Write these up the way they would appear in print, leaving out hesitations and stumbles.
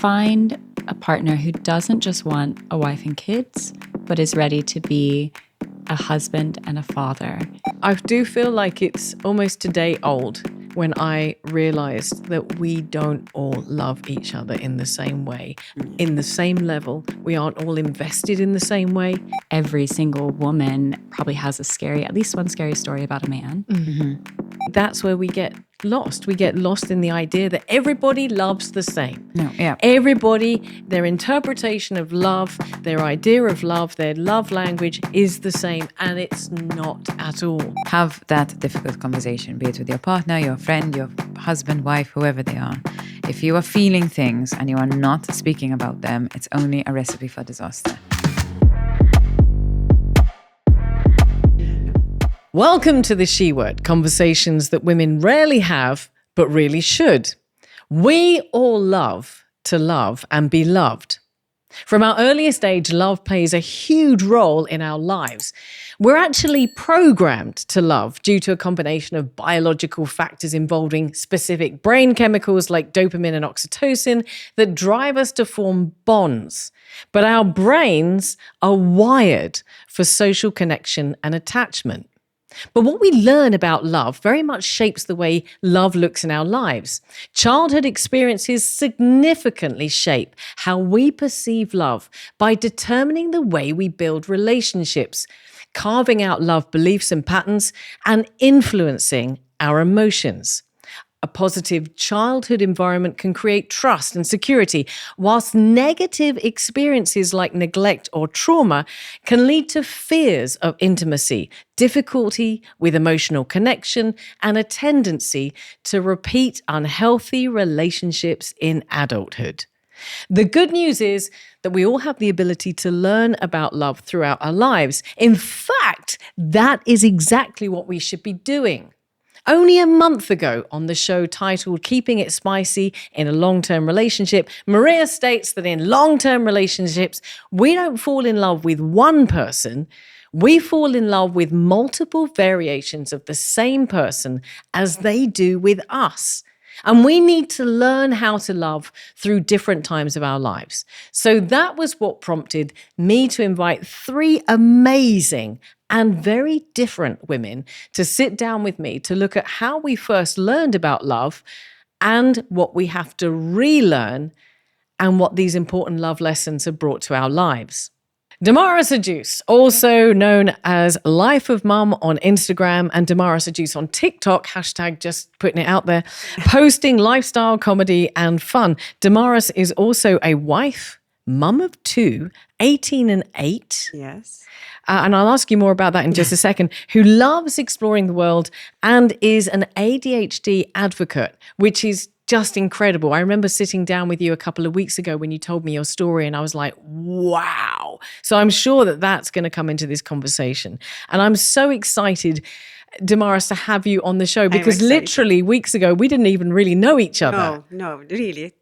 Find a partner who doesn't just want a wife and kids, but is ready to be a husband and a father. I do feel like it's almost a day old when I realized that we don't all love each other in the same way, in the same level. We aren't all invested in the same way. Every single woman probably has at least one scary story about a man. Mm-hmm. That's where we get lost. We get lost in the idea that everybody loves the same. No, yeah. Everybody, their interpretation of love, their idea of love, their love language is the same, and it's not at all. Have that difficult conversation, be it with your partner, your friend, your husband, wife, whoever they are. If you are feeling things and you are not speaking about them, it's only a recipe for disaster. Welcome to the She Word, conversations that women rarely have, but really should. We all love to love and be loved. From our earliest age, love plays a huge role in our lives. We're actually programmed to love due to a combination of biological factors involving specific brain chemicals like dopamine and oxytocin that drive us to form bonds. But our brains are wired for social connection and attachment. But what we learn about love very much shapes the way love looks in our lives. Childhood experiences significantly shape how we perceive love by determining the way we build relationships, carving out love beliefs and patterns, and influencing our emotions. A positive childhood environment can create trust and security, whilst negative experiences like neglect or trauma can lead to fears of intimacy, difficulty with emotional connection, and a tendency to repeat unhealthy relationships in adulthood. The good news is that we all have the ability to learn about love throughout our lives. In fact, that is exactly what we should be doing. Only a month ago on the show titled Keeping It Spicy in a Long-Term Relationship, Maria states that in long-term relationships, we don't fall in love with one person, we fall in love with multiple variations of the same person as they do with us. And we need to learn how to love through different times of our lives. So that was what prompted me to invite three amazing and very different women to sit down with me to look at how we first learned about love and what we have to relearn and what these important love lessons have brought to our lives. Demaris, also known as Life of Mum on Instagram and Demaris on TikTok, hashtag just putting it out there, posting lifestyle, comedy and fun. Demaris is also a wife, mum of two, 18 and 8. Yes. And I'll ask you more about that in just a second, who loves exploring the world and is an ADHD advocate, which is just incredible. I remember sitting down with you a couple of weeks ago when you told me your story and I was like, wow. So I'm sure that that's going to come into this conversation. And I'm so excited, Demaris, to have you on the show because literally weeks ago, we didn't even really know each other. No, really.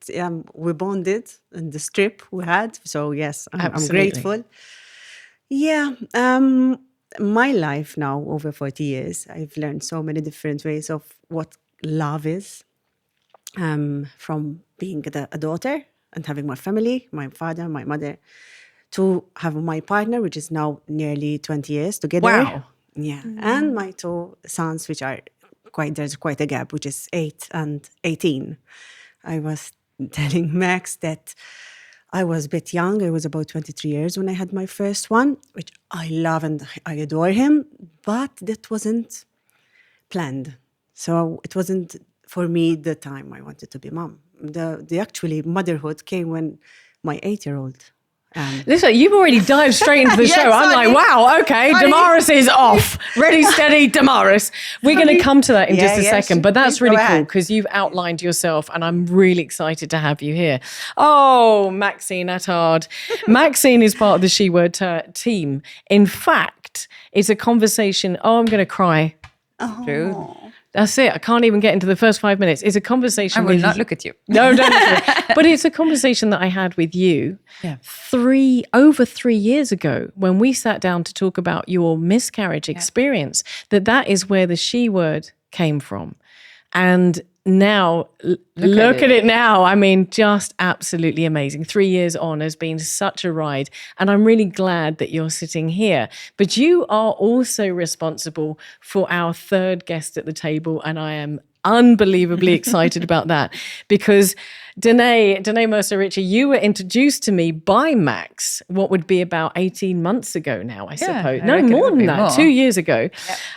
We bonded in the trip we had. So yes, I'm grateful. Yeah. My life now, over 40 years, I've learned so many different ways of what love is. From being a daughter and having my family, my father, my mother, to have my partner, which is now nearly 20 years together. Wow. Yeah. Mm-hmm. And my two sons, which are there's quite a gap, which is 8 and 18. I was telling Max that I was a bit young. I was about 23 years when I had my first one, which I love and I adore him, but that wasn't planned. So it wasn't for me the time I wanted to be mom. The actually motherhood came when my 8-year-old. Listen, you've already dived straight into the show. I'm like, wow, okay, Demaris is off. Ready, steady, Demaris. We're going to come to that in just a second, but that's really cool because you've outlined yourself and I'm really excited to have you here. Oh, Maxine Attard. Maxine is part of the She Word team. In fact, it's a conversation. Oh, I'm going to cry. Oh. That's it. I can't even get into the first 5 minutes. It's a conversation. I will not look at you. No, don't look at me. But it's a conversation that I had with you over 3 years ago when we sat down to talk about your miscarriage experience. That is where the She Word came from. And now, look at it now. I mean, just absolutely amazing. 3 years on has been such a ride. And I'm really glad that you're sitting here. But you are also responsible for our third guest at the table. And I am unbelievably excited about that, because Danae Mercer-Ritchie, you were introduced to me by Max, what would be about 18 months ago now, I suppose. No, more than that, 2 years ago.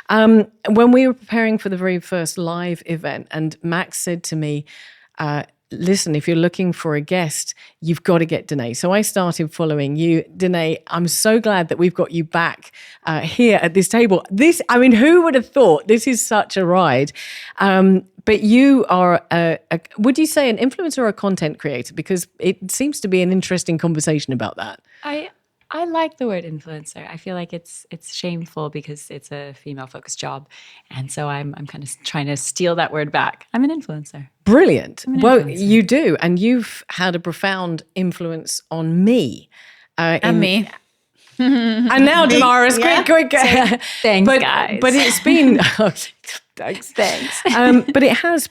Yeah. When we were preparing for the very first live event, and Max said to me, listen, if you're looking for a guest, you've got to get Danae. So I started following you. Danae, I'm so glad that we've got you back here at this table. Who would have thought? This is such a ride. But you are, would you say an influencer or a content creator? Because it seems to be an interesting conversation about that. I like the word influencer. I feel like it's shameful because it's a female-focused job. And so I'm kind of trying to steal that word back. I'm an influencer. Brilliant. Well, you do. And you've had a profound influence on me. And me. And now, Demaris, quick. Thanks, guys. But it's been... Thanks. But it has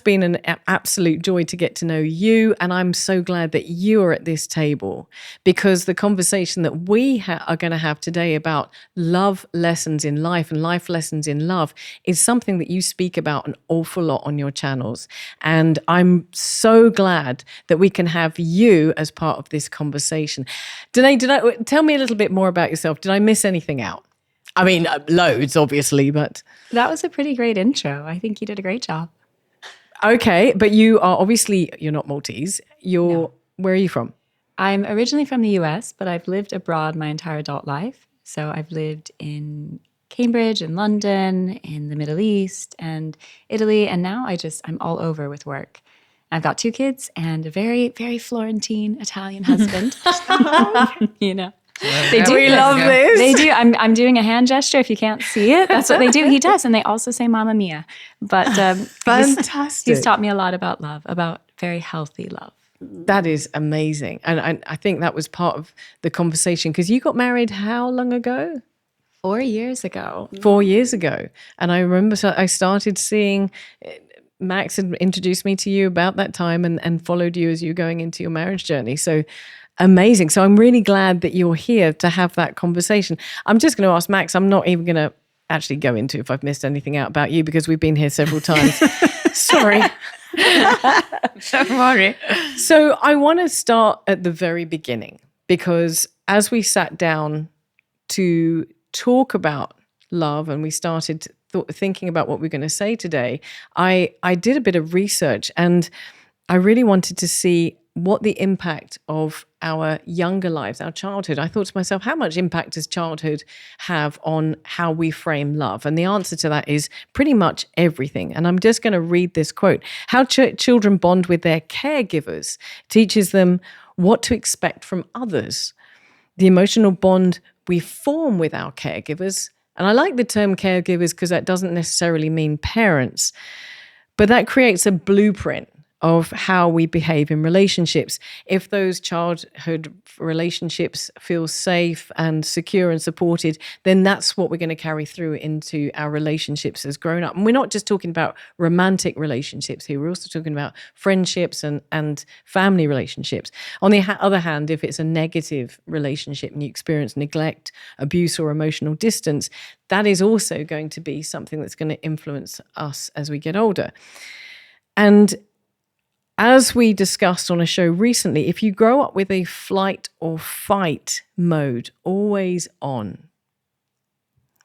been an absolute joy to get to know you, and I'm so glad that you are at this table, because the conversation that we are going to have today about love lessons in life and life lessons in love is something that you speak about an awful lot on your channels, and I'm so glad that we can have you as part of this conversation. Danae, tell me a little bit more about yourself. Did I miss anything out? I mean, loads, obviously, but... That was a pretty great intro. I think you did a great job. Okay, but you are obviously, you're not Maltese. Where are you from? I'm originally from the US, but I've lived abroad my entire adult life. So I've lived in Cambridge and London, in the Middle East and Italy. And now I'm all over with work. I've got 2 kids and a very, very Florentine Italian husband. You know. They do. We love this. They do. I'm doing a hand gesture. If you can't see it, that's what they do. He does, and they also say "Mamma Mia." But fantastic. He's taught me a lot about love, about very healthy love. That is amazing, and I think that was part of the conversation, because you got married how long ago? 4 years ago. 4 years ago, and I remember I started seeing. Max had introduced me to you about that time, and followed you as you were going into your marriage journey. So. Amazing. So I'm really glad that you're here to have that conversation. I'm just going to ask Max, I'm not even going to actually go into if I've missed anything out about you, because we've been here several times. Sorry. Don't worry. So I want to start at the very beginning, because as we sat down to talk about love and we started thinking about what we're going to say today, I did a bit of research, and I really wanted to see what the impact of our younger lives, our childhood. I thought to myself, how much impact does childhood have on how we frame love? And the answer to that is pretty much everything. And I'm just going to read this quote. How children bond with their caregivers teaches them what to expect from others. The emotional bond we form with our caregivers, and I like the term caregivers because that doesn't necessarily mean parents, but that creates a blueprint of how we behave in relationships. If those childhood relationships feel safe and secure and supported, then that's what we're going to carry through into our relationships as grown up. And we're not just talking about romantic relationships here, we're also talking about friendships and family relationships. On the other hand, if it's a negative relationship and you experience neglect, abuse, or emotional distance, that is also going to be something that's going to influence us as we get older. And as we discussed on a show recently, if you grow up with a flight or fight mode always on,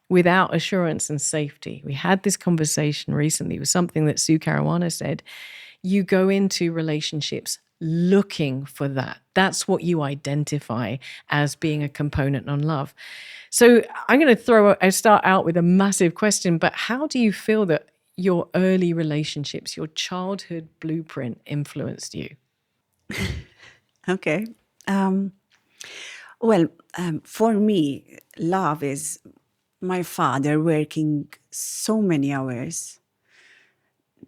without assurance and safety, we had this conversation recently with something that Sue Caruana said, you go into relationships looking for that. That's what you identify as being a component on love. So I'm going to start out with a massive question, but how do you feel that your early relationships, your childhood blueprint influenced you? Okay. For me, love is my father working so many hours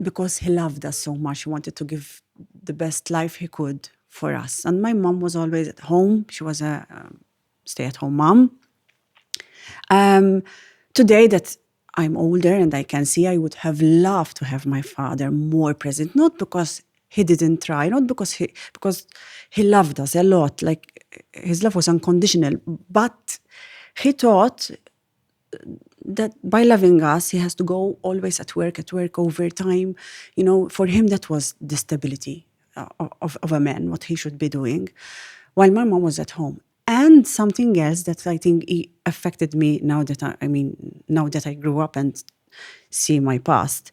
because he loved us so much. He wanted to give the best life he could for us. And my mom was always at home. She was a stay-at-home mom. Today that I'm older and I can see I would have loved to have my father more present, not because he didn't try, not because he loved us a lot, like his love was unconditional, but he thought that by loving us, he has to go always at work overtime. For him, that was the stability of a man, what he should be doing, while my mom was at home. And something else that I think affected me now that I grew up and see my past.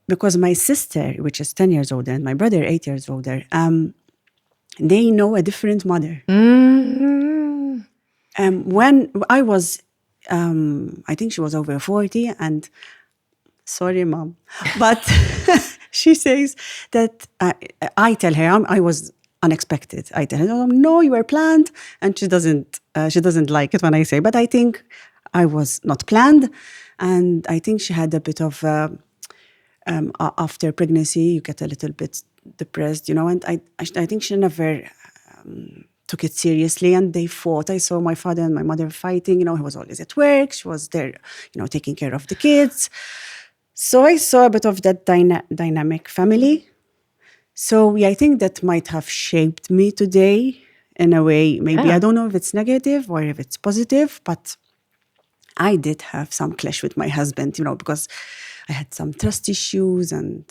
Because my sister, which is 10 years older, and my brother, 8 years older, they know a different mother. When I was, I think she was over 40, and sorry, Mom, but she says that I tell her I was unexpected. I tell her, "Oh, no, you were planned," and she doesn't like it when I say. But I think I was not planned, and I think she had a bit of after pregnancy, you get a little bit depressed, and I think she never took it seriously, and they fought. I saw my father and my mother fighting. He was always at work. She was there, taking care of the kids. So I saw a bit of that dynamic family. So I think that might have shaped me today in a way. Maybe I don't know if it's negative or if it's positive, but I did have some clash with my husband, because I had some trust issues and,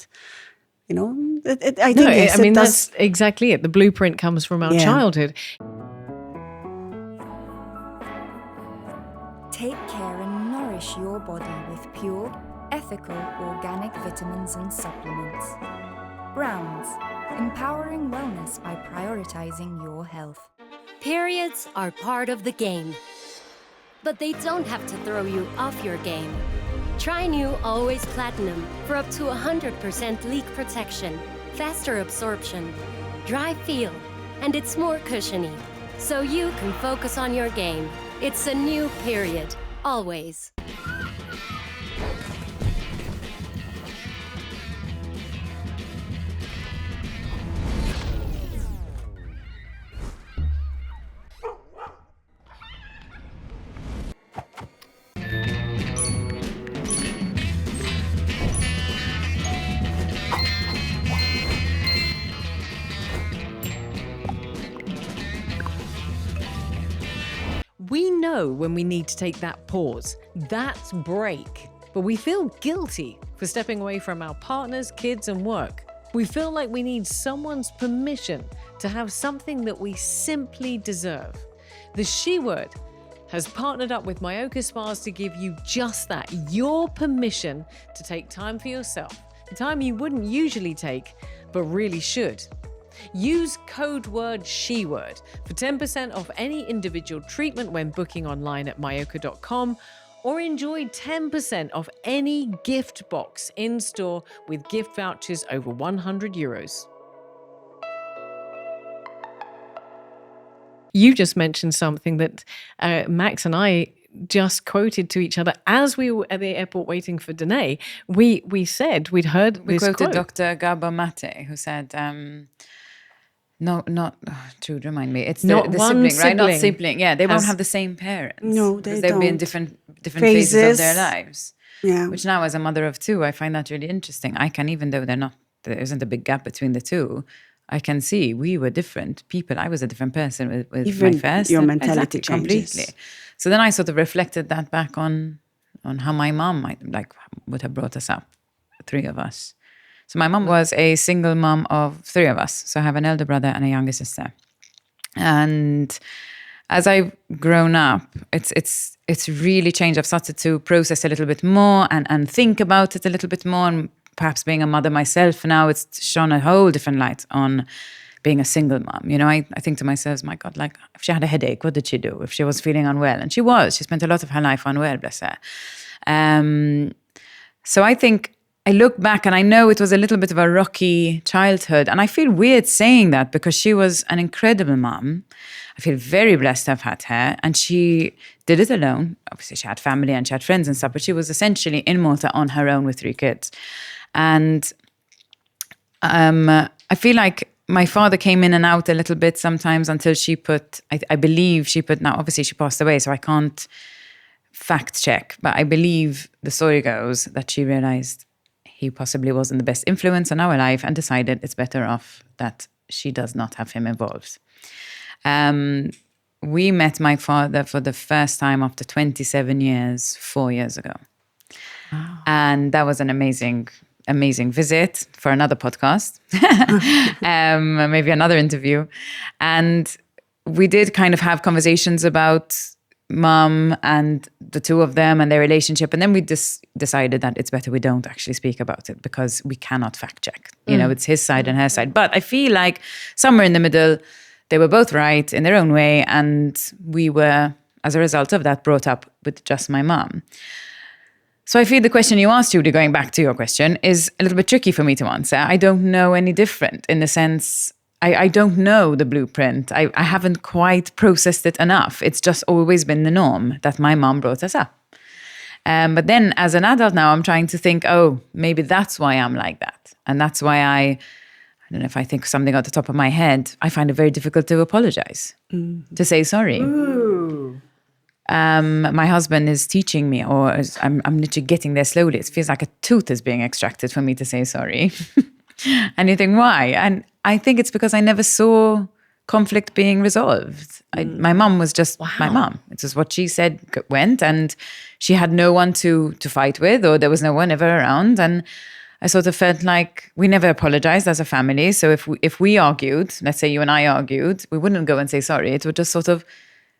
I think that's exactly it. The blueprint comes from our childhood. Take care and nourish your body with pure, ethical, organic vitamins and supplements. Browns, empowering wellness by prioritizing your health. Periods are part of the game, but they don't have to throw you off your game. Try new Always Platinum for up to 100% leak protection, faster absorption, dry feel, and it's more cushiony, so you can focus on your game. It's a new period, always. We know when we need to take that pause, that break, but we feel guilty for stepping away from our partners, kids, and work. We feel like we need someone's permission to have something that we simply deserve. The She Word has partnered up with Myoka Spas to give you just that, your permission to take time for yourself, the time you wouldn't usually take, but really should. Use code word SHEWORD for 10% off any individual treatment when booking online at myoka.com, or enjoy 10% off any gift box in store with gift vouchers over €100. You just mentioned something that Max and I just quoted to each other as we were at the airport waiting for Danae. We said we'd heard We this quoted quote. Dr. Gabor Mate, who said, Jude, remind me. It's Not the one sibling, right? Not sibling sibling. Yeah, they won't has- have the same parents. No, they because they'll be in don't. different phases of their lives. Yeah. Which now, as a mother of two, I find that really interesting. I can, even though there isn't a big gap between the two, I can see we were different people. I was a different person with Even my first. your mentality Exactly, completely. changes. So then I sort of reflected that back on how my mom would have brought us up, the three of us. So my mom was a single mom of three of us. So I have an elder brother and a younger sister. And as I've grown up, it's really changed. I've started to process a little bit more and think about it a little bit more. And perhaps being a mother myself now, it's shone a whole different light on being a single mom. I think to myself, my God, if she had a headache, what did she do? If she was feeling unwell? And she spent a lot of her life unwell, bless her. So I think I look back and I know it was a little bit of a rocky childhood. And I feel weird saying that because she was an incredible mom. I feel very blessed to have had her. And she did it alone. Obviously, she had family and she had friends and stuff, but she was essentially in Malta on her own with 3 kids. And I feel like my father came in and out a little bit sometimes until she put, I believe she put, now obviously she passed away, so I can't fact check, but I believe the story goes that she realized he possibly wasn't the best influence on our life and decided it's better off that she does not have him involved. We met my father for the first time after 27 years, 4 years ago. Wow. And that was an amazing visit for another podcast, maybe another interview. And we did kind of have conversations about mom and the two of them and their relationship. And then we just decided that it's better we don't actually speak about it because we cannot fact check. You know, it's his side and her side. But I feel like somewhere in the middle, they were both right in their own way. And we were, as a result of that, brought up with just my mom. So I feel the question you asked, Judy, going back to your question, is a little bit tricky for me to answer. I don't know any different in the sense, I don't know the blueprint. I haven't quite processed it enough. It's just always been the norm that my mom brought us up. But then as an adult now, I'm trying to think, oh, maybe that's why I'm like that. And that's why I don't know if I think something at the top of my head, I find it very difficult to apologize, to say sorry. My husband is teaching me, or I'm literally getting there slowly. It feels like a tooth is being extracted for me to say sorry. And you think, why? And I think it's because I never saw conflict being resolved. My mom was just my mom. It was what she said went, and she had no one to fight with, or there was no one ever around. And I sort of felt like we never apologized as a family. So if we argued, let's say you and I argued, we wouldn't go and say sorry. It would just sort of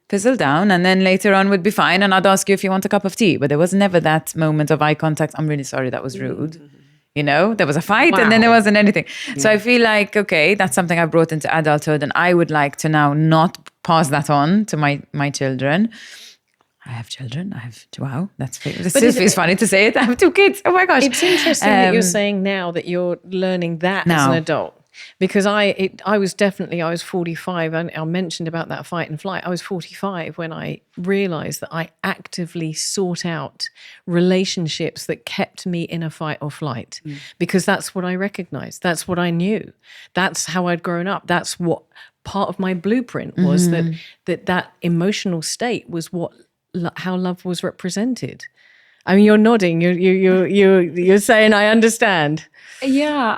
fizzle down, and then later on would be fine. And I'd ask you if you want a cup of tea. But there was never that moment of eye contact. I'm really sorry, that was rude. You know, there was a fight and then there wasn't anything. So I feel like, okay, that's something I brought into adulthood, and I would like to now not pass that on to my children. I have children. It's funny to say it. I have 2 kids. Oh my gosh. It's interesting that you're saying now that you're learning that as an adult. Because I was 45, and I mentioned about that fight and flight. I was 45 when I realized that I actively sought out relationships that kept me in a fight or flight, because that's what I recognized. That's what I knew. That's how I'd grown up. That's what part of my blueprint was, that emotional state was how love was represented. I mean, you're nodding. You're saying I understand. Yeah,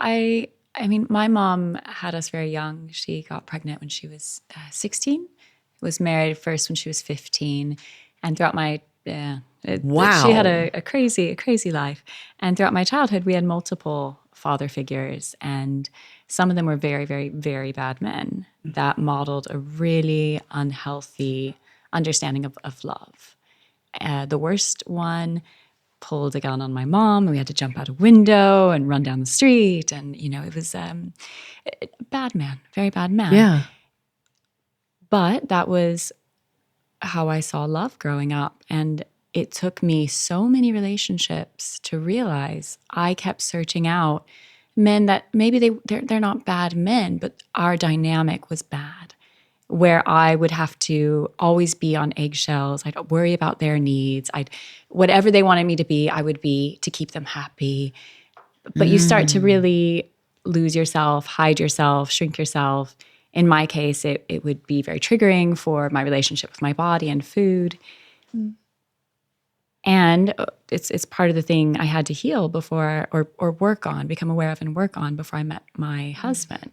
I mean, my mom had us very young. She got pregnant when she was 16, was married first when she was 15. And throughout my, she had a crazy life. And throughout my childhood, we had multiple father figures. And some of them were very, very, very bad men that modeled a really unhealthy understanding of love. The worst one pulled a gun on my mom, and we had to jump out a window and run down the street. And, you know, it was a bad man, very bad man. Yeah. But that was how I saw love growing up. And it took me so many relationships to realize I kept searching out men that maybe they're not bad men, but our dynamic was bad, where I would have to always be on eggshells. I'd worry about their needs. Whatever they wanted me to be, I would be to keep them happy. But you start to really lose yourself, hide yourself, shrink yourself. In my case, it would be very triggering for my relationship with my body and food. And it's part of the thing I had to heal before, or work on, become aware of and work on before I met my husband,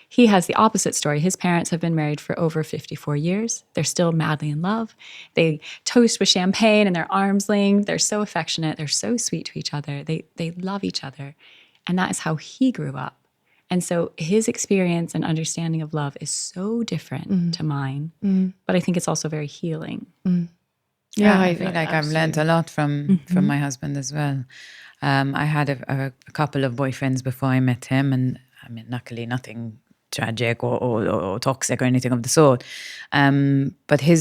he has the opposite story. His parents have been married for over 54 years. They're still madly in love. They toast with champagne and their arms linked. They're so affectionate. They're so sweet to each other. They love each other. And that is how he grew up. And so his experience and understanding of love is so different to mine. But I think it's also very healing. Yeah, I feel like I've learned a lot from my husband as well. I had a couple of boyfriends before I met him, and I mean, luckily nothing tragic or toxic or anything of the sort. But he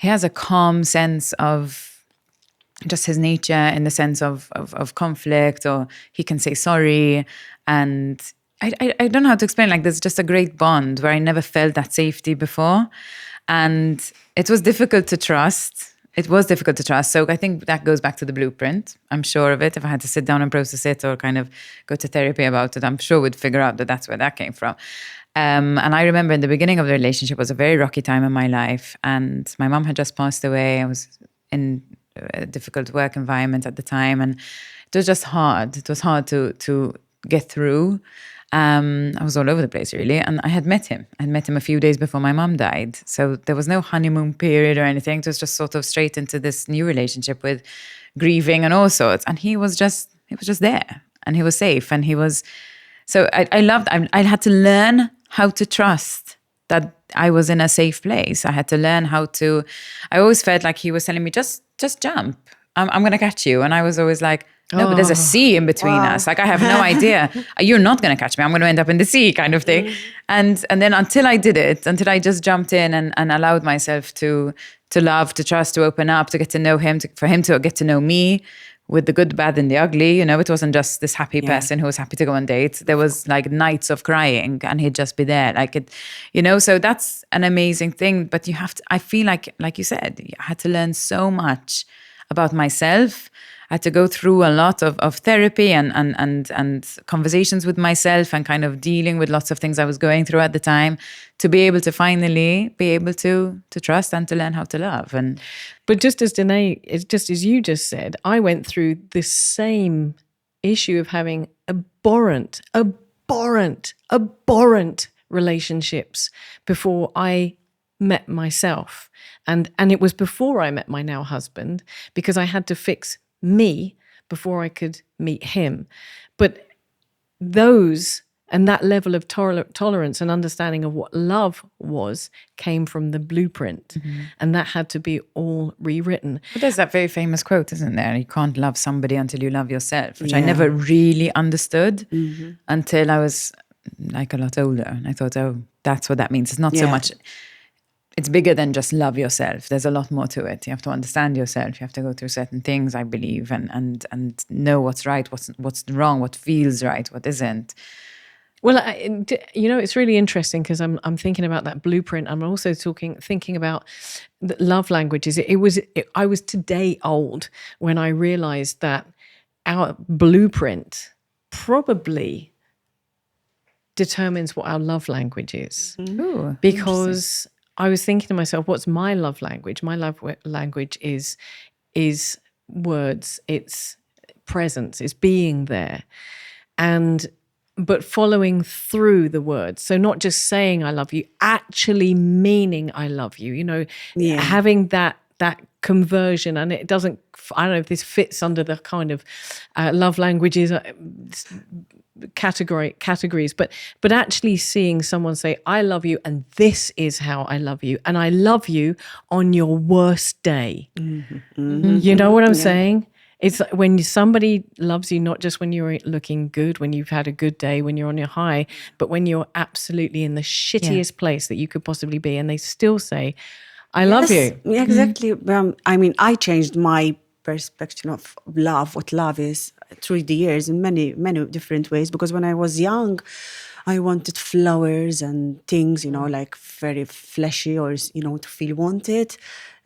has a calm sense of just his nature, in the sense of conflict, or he can say sorry. And I don't know how to explain, like there's just a great bond where I never felt that safety before. And it was difficult to trust. So I think that goes back to the blueprint. I'm sure of it. If I had to sit down and process it, or kind of go to therapy about it, I'm sure we'd figure out that that's where that came from. And I remember in the beginning of the relationship was a very rocky time in my life. And my mom had just passed away. I was in a difficult work environment at the time. And it was just hard. It was hard to get through. I was all over the place, really. And I had met him. I had met him a few days before my mom died. So there was no honeymoon period or anything. It was just sort of straight into this new relationship with grieving and all sorts. And he was just there. And he was safe. And he was... So I had to learn how to trust that I was in a safe place. I had to learn how to... I always felt like he was telling me, just jump. I'm going to catch you. And I was always like, no, but there's a sea in between us. Like, I have no idea. You're not going to catch me. I'm going to end up in the sea kind of thing. And then until I did it, until I just jumped in and allowed myself to love, to trust, to open up, to get to know him, for him to get to know me with the good, bad, and the ugly. You know, it wasn't just this happy person who was happy to go on dates. There was like nights of crying and he'd just be there. Like it, you know, so that's an amazing thing. But you have to, I feel like you said, I had to learn so much about myself. I had to go through a lot of therapy and conversations with myself and kind of dealing with lots of things I was going through at the time to be able to finally be able to trust and to learn how to love. But just as Danae, just as you just said, I went through the same issue of having abhorrent relationships before I met myself. And it was before I met my now husband, because I had to fix me before I could meet him. But those and that level of tolerance and understanding of what love was came from the blueprint. Mm-hmm. And that had to be all rewritten. But there's that very famous quote, isn't there? You can't love somebody until you love yourself, which I never really understood until I was like a lot older. And I thought, oh, that's what that means. It's not so much... It's bigger than just love yourself. There's a lot more to it. You have to understand yourself. You have to go through certain things, I believe, and know what's right, what's wrong, what feels right, what isn't. Well, you know, it's really interesting because I'm thinking about that blueprint. I'm also thinking about the love languages. I was today old when I realized that our blueprint probably determines what our love language is. Ooh, because I was thinking to myself, what's my love language? My love language is words, it's presence, it's being there. But following through the words. So not just saying I love you, actually meaning I love you, you know, having that conversion. And it doesn't, I don't know if this fits under the kind of love languages categories, but actually seeing someone say, I love you and this is how I love you. And I love you on your worst day. Mm-hmm. Mm-hmm. You know what I'm saying? It's when somebody loves you, not just when you're looking good, when you've had a good day, when you're on your high, but when you're absolutely in the shittiest place that you could possibly be. And they still say, I love you. Yeah, exactly. I mean, I changed my perspective of love, what love is, through the years in many, many different ways. Because when I was young, I wanted flowers and things, you know, like very fleshy or, you know, to feel wanted.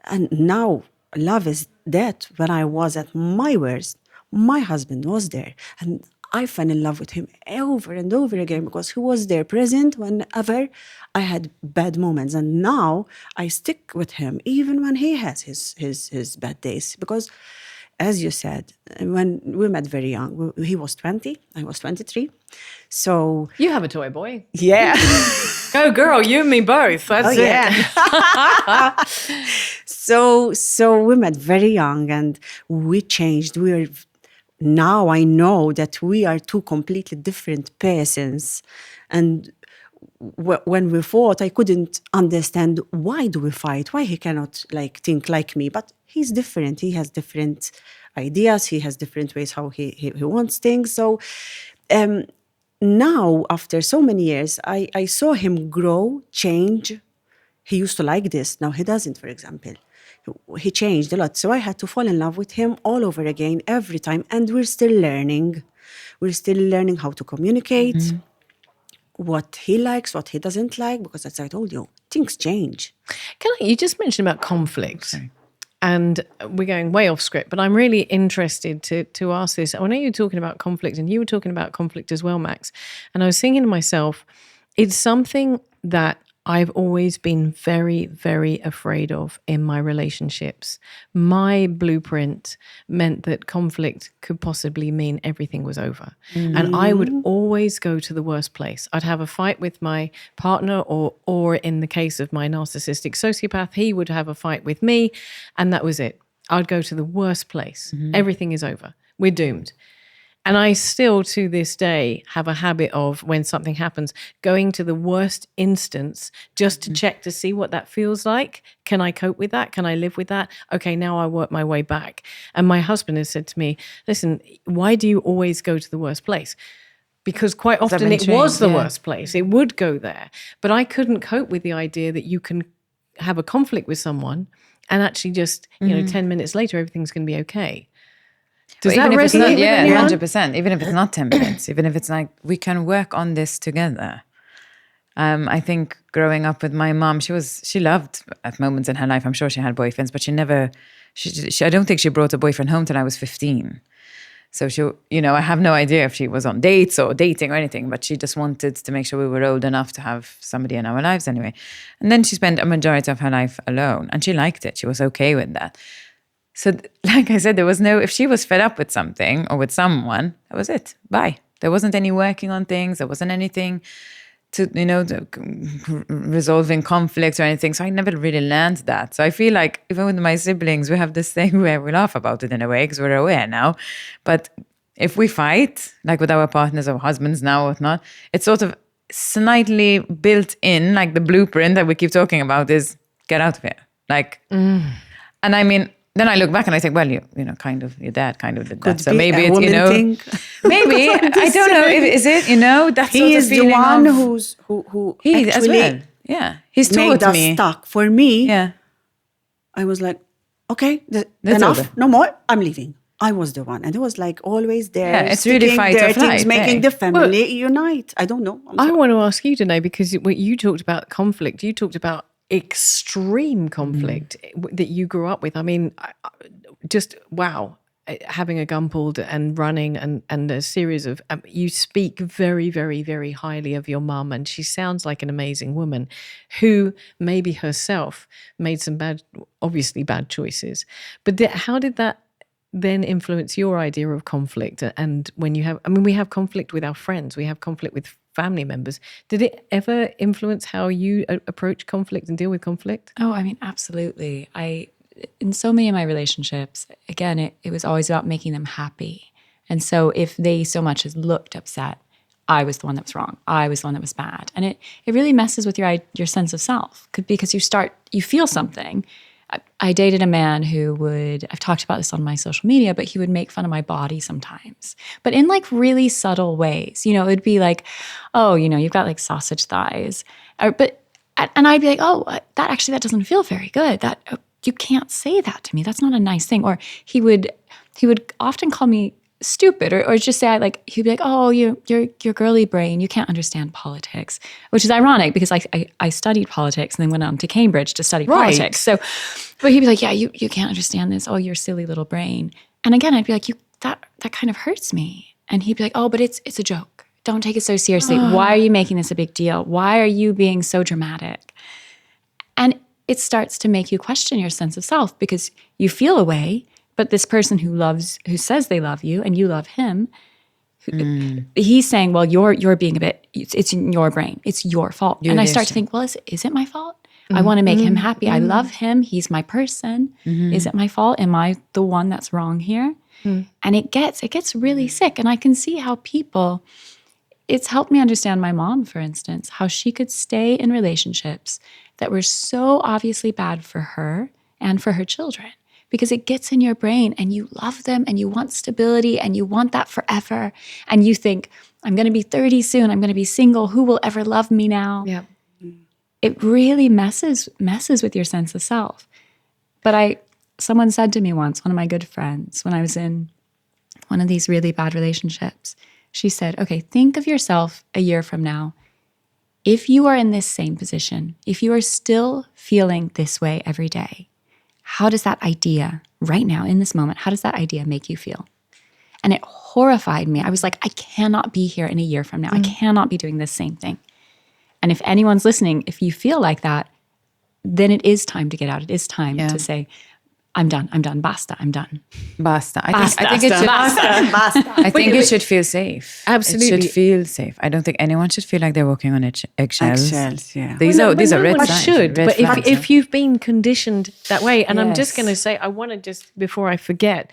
And now love is that when I was at my worst, my husband was there. And I fell in love with him over and over again because he was there present whenever I had bad moments. And now I stick with him even when he has his bad days. Because as you said, when we met very young, he was 20, I was 23. So you have a toy boy. Yeah. Go girl, you and me both. That's it. Yeah. So we met very young and we changed. Now I know that we are two completely different persons. And when we fought, I couldn't understand why do we fight? Why he cannot think like me? But he's different. He has different ideas. He has different ways how he wants things. So now, after so many years, I saw him grow, change. He used to like this. Now he doesn't, for example. He changed a lot. So I had to fall in love with him all over again, every time. And we're still learning. We're still learning how to communicate, what he likes, what he doesn't like, because as I told you, things change. You just mentioned about conflict. Okay. And we're going way off script, but I'm really interested to ask this. I know you were talking about conflict and you were talking about conflict as well, Max. And I was thinking to myself, It's something that I've always been very, very afraid of in my relationships. My blueprint meant that conflict could possibly mean everything was over. And I would always go to the worst place. I'd have a fight with my partner, or in the case of my narcissistic sociopath, he would have a fight with me, and that was it. I'd go to the worst place. Everything is over. We're doomed. And I still, to this day, have a habit of, when something happens, going to the worst instance just to check to see what that feels like. Can I cope with that? Can I live with that? Okay, now I work my way back. And my husband has said to me, listen, why do you always go to the worst place? Because quite often it was the worst place. It would go there. But I couldn't cope with the idea that you can have a conflict with someone and actually just, 10 minutes later, everything's going to be okay. Does that resonate with anyone? 100%. Even if it's not 10 minutes, even if it's like, we can work on this together. I think growing up with my mom, she loved at moments in her life, I'm sure she had boyfriends, but I don't think she brought a boyfriend home till I was 15. So I have no idea if she was on dates or dating or anything, but she just wanted to make sure we were old enough to have somebody in our lives anyway. And then she spent a majority of her life alone, and she liked it. She was okay with that. So like I said, there was if she was fed up with something or with someone, that was it. Bye. There wasn't any working on things. There wasn't anything to resolving conflicts or anything. So I never really learned that. So I feel like even with my siblings, we have this thing where we laugh about it in a way because we're aware now. But if we fight, like with our partners or husbands now or whatnot, it's sort of slightly built in, like the blueprint that we keep talking about is get out of here. And I mean, then I look back and I think, well, kind of, your dad kind of did that. So maybe it's, maybe, I don't know, is it, that he sort of is the one who he actually as well. Yeah. He's made taught us me. stuck. For me, Yeah. I was like, okay, That's enough, over. no more, I'm leaving. I was the one. And it was like always there. Yeah, it's really fight or flight, making the family unite. I don't know. I want to ask you, Danae, because when you talked about conflict, you talked about extreme conflict that you grew up with. I mean, just wow, having a gun pulled and running and a series of, you speak very, very, very highly of your mum, and she sounds like an amazing woman who maybe herself made some obviously bad choices. But how did that then influence your idea of conflict? And when you have, we have conflict with our friends, we have conflict with family members. Did it ever influence how you approach conflict and deal with conflict? Oh, absolutely. In so many of my relationships, again, it was always about making them happy. And so if they so much as looked upset, I was the one that was wrong. I was the one that was bad. And it really messes with your sense of self, because you feel something. I dated a man who I've talked about this on my social media, but he would make fun of my body sometimes, but in like really subtle ways. It would be like, oh, you've got like sausage thighs, and I'd be like, oh, that doesn't feel very good. You can't say that to me. That's not a nice thing. Or he would often call me stupid, or just say he'd be like, oh, your girly brain, you can't understand politics, which is ironic because I studied politics and then went on to Cambridge to study politics. So, but he'd be like, yeah, you can't understand this. Oh, your silly little brain. And again, I'd be like, that kind of hurts me. And he'd be like, oh, but it's a joke. Don't take it so seriously. Why are you making this a big deal? Why are you being so dramatic? And it starts to make you question your sense of self, because you feel a way. But this person who says they love you and you love him, he's saying, well, you're being it's in your brain. It's your fault. And I start to think, well, is it my fault? I want to make him happy. I love him. He's my person. Is it my fault? Am I the one that's wrong here? And it gets really sick. And I can see how it's helped me understand my mom, for instance, how she could stay in relationships that were so obviously bad for her and for her children. Because it gets in your brain and you love them and you want stability and you want that forever. And you think, I'm going to be 30 soon. I'm going to be single. Who will ever love me now? Yeah. It really messes with your sense of self. But someone said to me once, one of my good friends, when I was in one of these really bad relationships, she said, okay, think of yourself a year from now. If you are in this same position, if you are still feeling this way every day, how does that idea right now in this moment, how does that idea make you feel? And it horrified me. I was like, I cannot be here in a year from now. I cannot be doing this same thing. And if anyone's listening, if you feel like that, then it is time to get out. It is time to say, I'm done, basta, I'm done. Basta. I think it should. I think it should feel safe. Absolutely. It should feel safe. I don't think anyone should feel like they're walking on eggshells. Eggshells, yeah. These are red one flags. should, red but flags. if you've been conditioned that way, and I'm just Yes. going to say, I want to just, before I forget,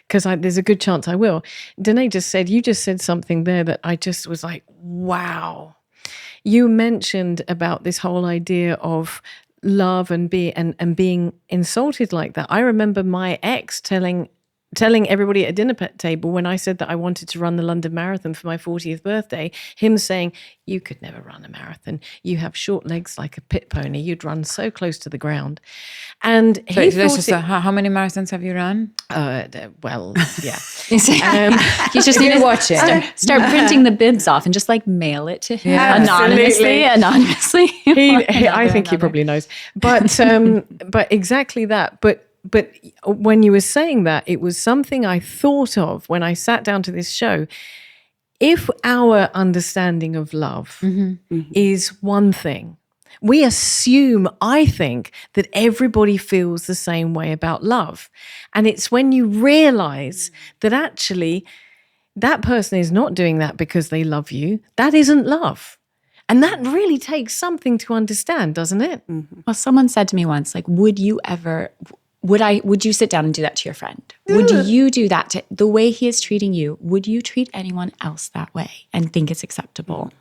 because there's a good chance I will. Danae you just said something there that I just was like, wow. You mentioned about this whole idea of love and being insulted like that. I remember my ex telling everybody at a dinner table when I said that I wanted to run the London Marathon for my 40th birthday, him saying, you could never run a marathon. You have short legs like a pit pony. You'd run so close to the ground. And So he let's thought just, how many marathons have you run? well, yeah. You just need to watch it. Start printing the bibs off and just like mail it to him Yeah, anonymously. I think he probably knows. But exactly that. But when you were saying that, it was something I thought of when I sat down to this show. If our understanding of love is one thing, we assume, I think, that everybody feels the same way about love. And it's when you realize that actually that person is not doing that because they love you. That isn't love. And that really takes something to understand, doesn't it? Well, someone said to me once, like, would you sit down and do that to your friend? Would you do that to the way he is treating you? Would you treat anyone else that way and think it's acceptable?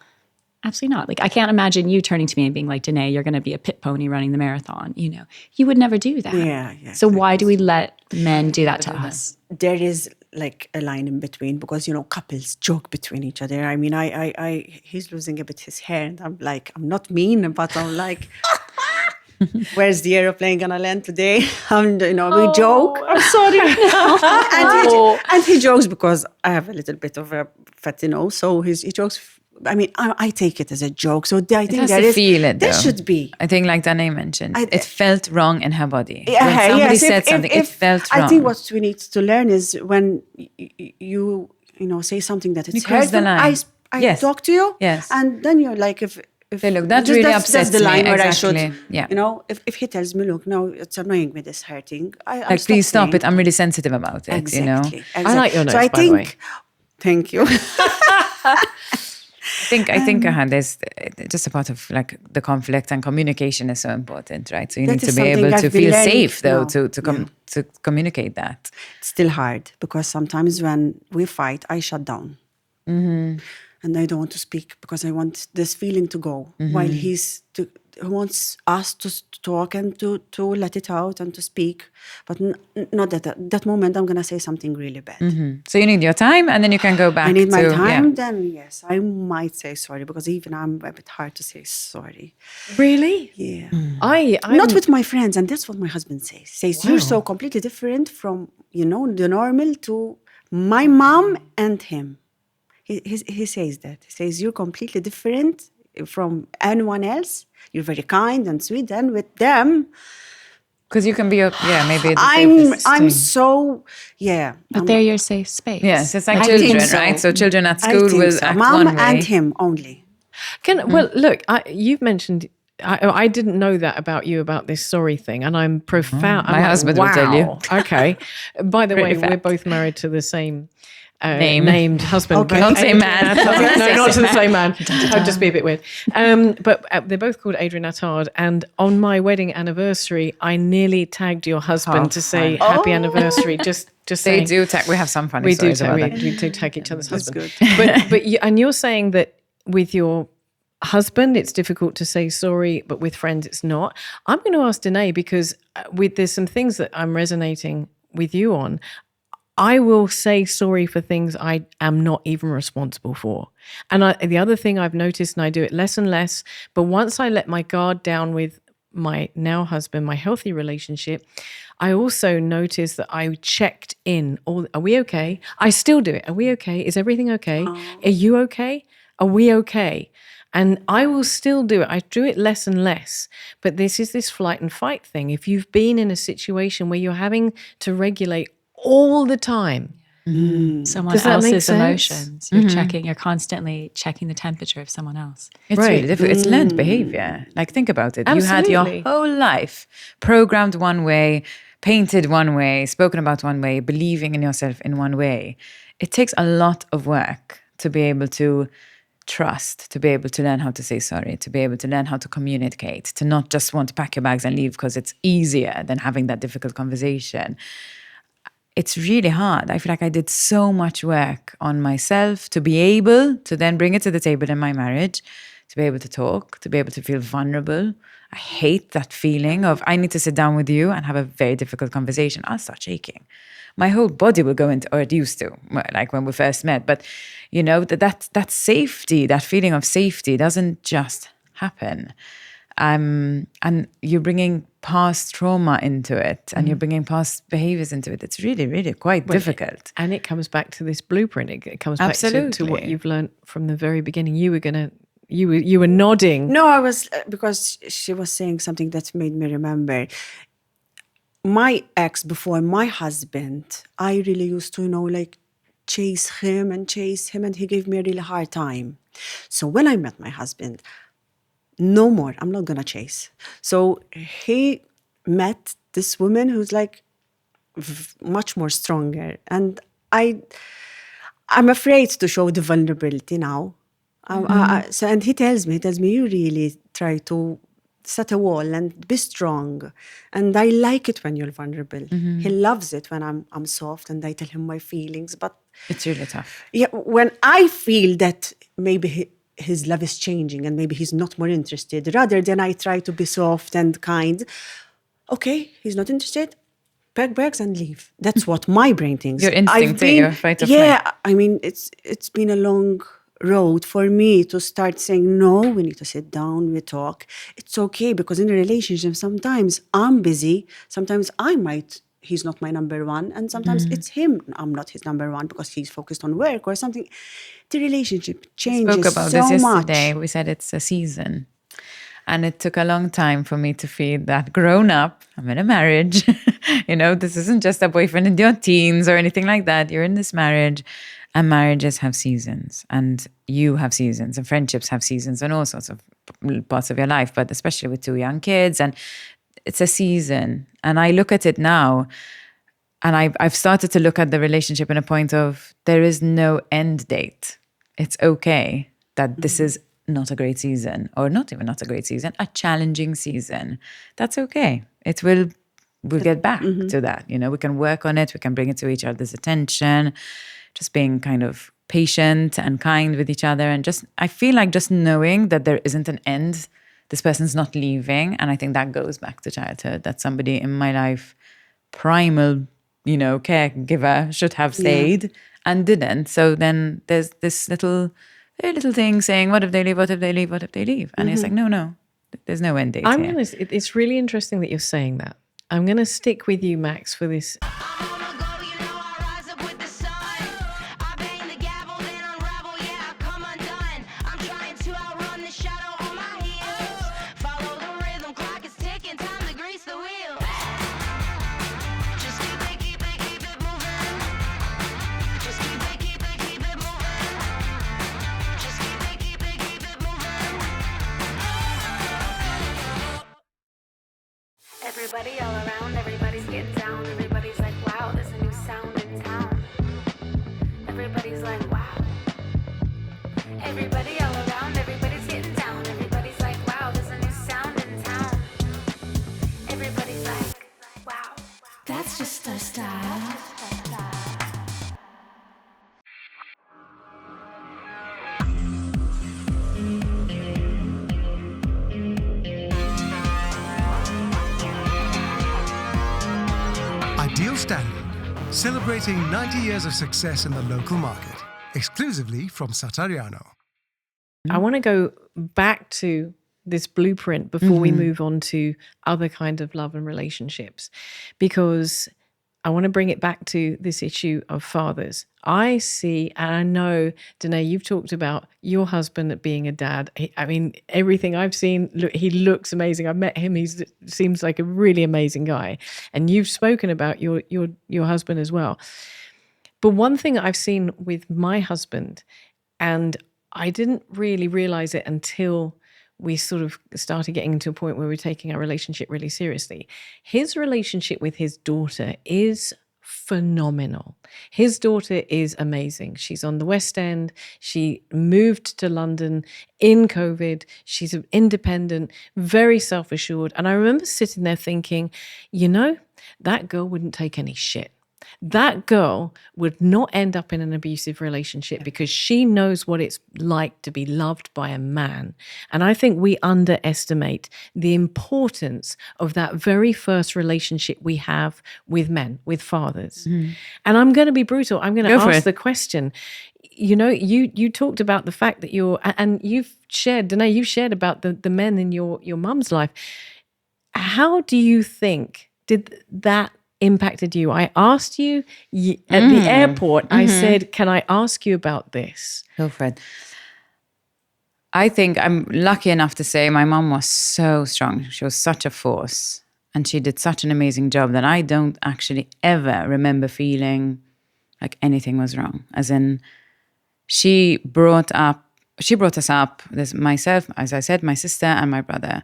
Absolutely not. Like, I can't imagine you turning to me and being like, Danae, you're going to be a pit pony running the marathon. You would never do that. Yeah. So why do we let men do that to us? There is like a line in between because, couples joke between each other. I mean, he's losing a bit his hair and I'm like, I'm not mean, but I'm like, where's the aeroplane gonna land today? We joke. I'm sorry. and he jokes because I have a little bit of a fatty nose, so he jokes. I mean, I take it as a joke. So I think there should be. I think, like Danae mentioned, it felt wrong in her body. Yeah, when somebody yes, said something, it felt wrong. I think what we need to learn is when you say something that it's cross the line. I talk to you, and then you're like, if say, look, that really upsets that's the line me. where Exactly. I should, if he tells me, look, no, it's annoying me, this hurting. I'm please stop it. I'm really sensitive about it. Exactly. I like your notes, so I by think, the way. Thank you. I think there's just a part of like the conflict and communication is so important, right? So you need to be able to feel safe, though, to communicate that. It's still hard because sometimes when we fight, I shut down. And I don't want to speak because I want this feeling to go while he wants us to talk and to let it out and to speak. But not at that moment, I'm going to say something really bad. So you need your time and then you can go back. I need my time, then yes, I might say sorry because even I'm a bit hard to say sorry. Really? Yeah. I'm not with my friends, and that's what my husband says. You're so completely different from, the normal to my mom and him. He says that. He says, you're completely different from anyone else. You're very kind and sweet. And with them... Because you can be, maybe I'm so, But they're your safe space. Yes, it's like children, right? So children at school will act Mom one way. and him only. Well, look, you've mentioned... I didn't know that about you, about this sorry thing, and I'm profound. My husband will tell you. Okay. By the way, fact. we're both married to the same... named husband. Okay. Don't say man. No, not to the same man. I'd just be a bit weird. But they're both called Adrian Attard. And on my wedding anniversary, I nearly tagged your husband to say happy anniversary. Just They saying. do tag. We have some funny We stories do. about that. We do tag each other's That's husband. good. But you're saying that with your husband, it's difficult to say sorry, but with friends, it's not. I'm going to ask Danae because there's some things that I'm resonating with you on. I will say sorry for things I am not even responsible for. And the other thing I've noticed, and I do it less and less, but once I let my guard down with my now husband, my healthy relationship, I also noticed that I checked in. Are we okay? I still do it. Are we okay? Is everything okay? Are you okay? Are we okay? And I will still do it. I do it less and less. But this is this flight and fight thing. If you've been in a situation where you're having to regulate all the time, someone Does that make else's sense? emotions. You're constantly checking the temperature of someone else. It's Right. really difficult. It's learned behavior. Like, think about it. You had your Absolutely. whole life programmed one way, painted one way, spoken about one way, believing in yourself in one way. It takes a lot of work to be able to trust, to be able to learn how to say sorry, to be able to learn how to communicate, to not just want to pack your bags and leave because it's easier than having that difficult conversation. It's really hard. I feel like I did so much work on myself to be able to then bring it to the table in my marriage, to be able to talk, to be able to feel vulnerable. I hate that feeling of I need to sit down with you and have a very difficult conversation. I'll start shaking. My whole body will go into, or it used to, like when we first met. But, you know, that safety, that feeling of safety doesn't just happen. And you're bringing past trauma into it, and you're bringing past behaviors into it. It's really, really quite difficult. And it comes back to this blueprint. It comes back to what Absolutely. you've learned from the very beginning. You were nodding. No, I was, because she was saying something that made me remember. My ex, before my husband, I really used to, like, chase him, and he gave me a really hard time. So when I met my husband, no more, I'm not gonna chase. So he met this woman who's like much more stronger. And I'm afraid to show the vulnerability now. And he tells me, you really try to set a wall and be strong. And I like it when you're vulnerable. He loves it when I'm soft and I tell him my feelings. But It's really tough. yeah, when I feel that maybe his love is changing and maybe he's not more interested, rather than I try to be soft and kind, okay, he's not interested, pack bags and leave. That's what my brain thinks. Your instinct, your fight or yeah, flight. I mean, it's been a long road for me to start saying, no, we need to sit down, we talk. It's okay, because in a relationship, sometimes I'm busy, sometimes he's not my number one, and sometimes it's him, I'm not his number one because he's focused on work or something. The relationship changes Spoke about so this much. yesterday. We said it's a season. And it took a long time for me to feel that grown up. I'm in a marriage. This isn't just a boyfriend in your teens or anything like that. You're in this marriage, and marriages have seasons, and you have seasons, and friendships have seasons, and all sorts of parts of your life, but especially with 2 young kids. And it's a season. And I look at it now, and I've started to look at the relationship in a point of there is no end date. It's okay that this is not a great season, or not even not a great season, a challenging season. That's okay. We'll get back to that. We can work on it. We can bring it to each other's attention, just being kind of patient and kind with each other. And I feel like just knowing that there isn't an end, this person's not leaving. And I think that goes back to childhood, that somebody in my life, primal, caregiver, should have stayed and didn't. So then there's this very little thing saying, what if they leave, what if they leave, what if they leave? And it's like, no, there's no end date here. It's really interesting that you're saying that. I'm going to stick with you, Max, for this. Everybody all around, everybody's getting down. Everybody's like, wow, there's a new sound in town. Everybody's like, wow. Everybody all around, everybody's getting down. Everybody's like, wow, there's a new sound in town. Everybody's like, wow, that's just our style. Ideal Standard, celebrating 90 years of success in the local market, exclusively from Satariano. I want to go back to this blueprint before we move on to other kind of love and relationships, because I want to bring it back to this issue of fathers. I see, and I know, Danae, you've talked about your husband being a dad. Everything I've seen, he looks amazing. I've met him. He seems like a really amazing guy. And you've spoken about your husband as well. But one thing I've seen with my husband, and I didn't really realize it until we sort of started getting to a point where we're taking our relationship really seriously. His relationship with his daughter is phenomenal. His daughter is amazing. She's on the West End. She moved to London in COVID. She's independent, very self-assured. And I remember sitting there thinking, you know, that girl wouldn't take any shit. That girl would not end up in an abusive relationship because she knows what it's like to be loved by a man. And I think we underestimate the importance of that very first relationship we have with men, with fathers. And I'm going to be brutal. I'm going to ask the question. You know, you talked about the fact that and you've shared, Danae, you've shared about the men in your mum's life. How do you think did that impacted you? I asked you at the airport, I said, can I ask you about this? Go for it. I think I'm lucky enough to say my mom was so strong. She was such a force. And she did such an amazing job that I don't actually ever remember feeling like anything was wrong. As in, she brought us up, there's myself, as I said, my sister and my brother.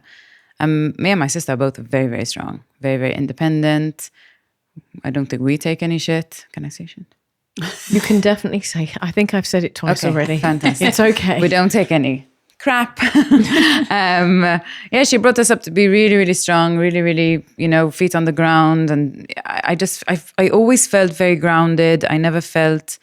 Me and my sister are both very, very strong, very, very independent. I don't think we take any shit. Can I say shit? You can definitely say. I think I've said it twice already. Fantastic. It's okay. We don't take any crap. She brought us up to be really, really strong, really, really, feet on the ground. And I always felt very grounded. I never felt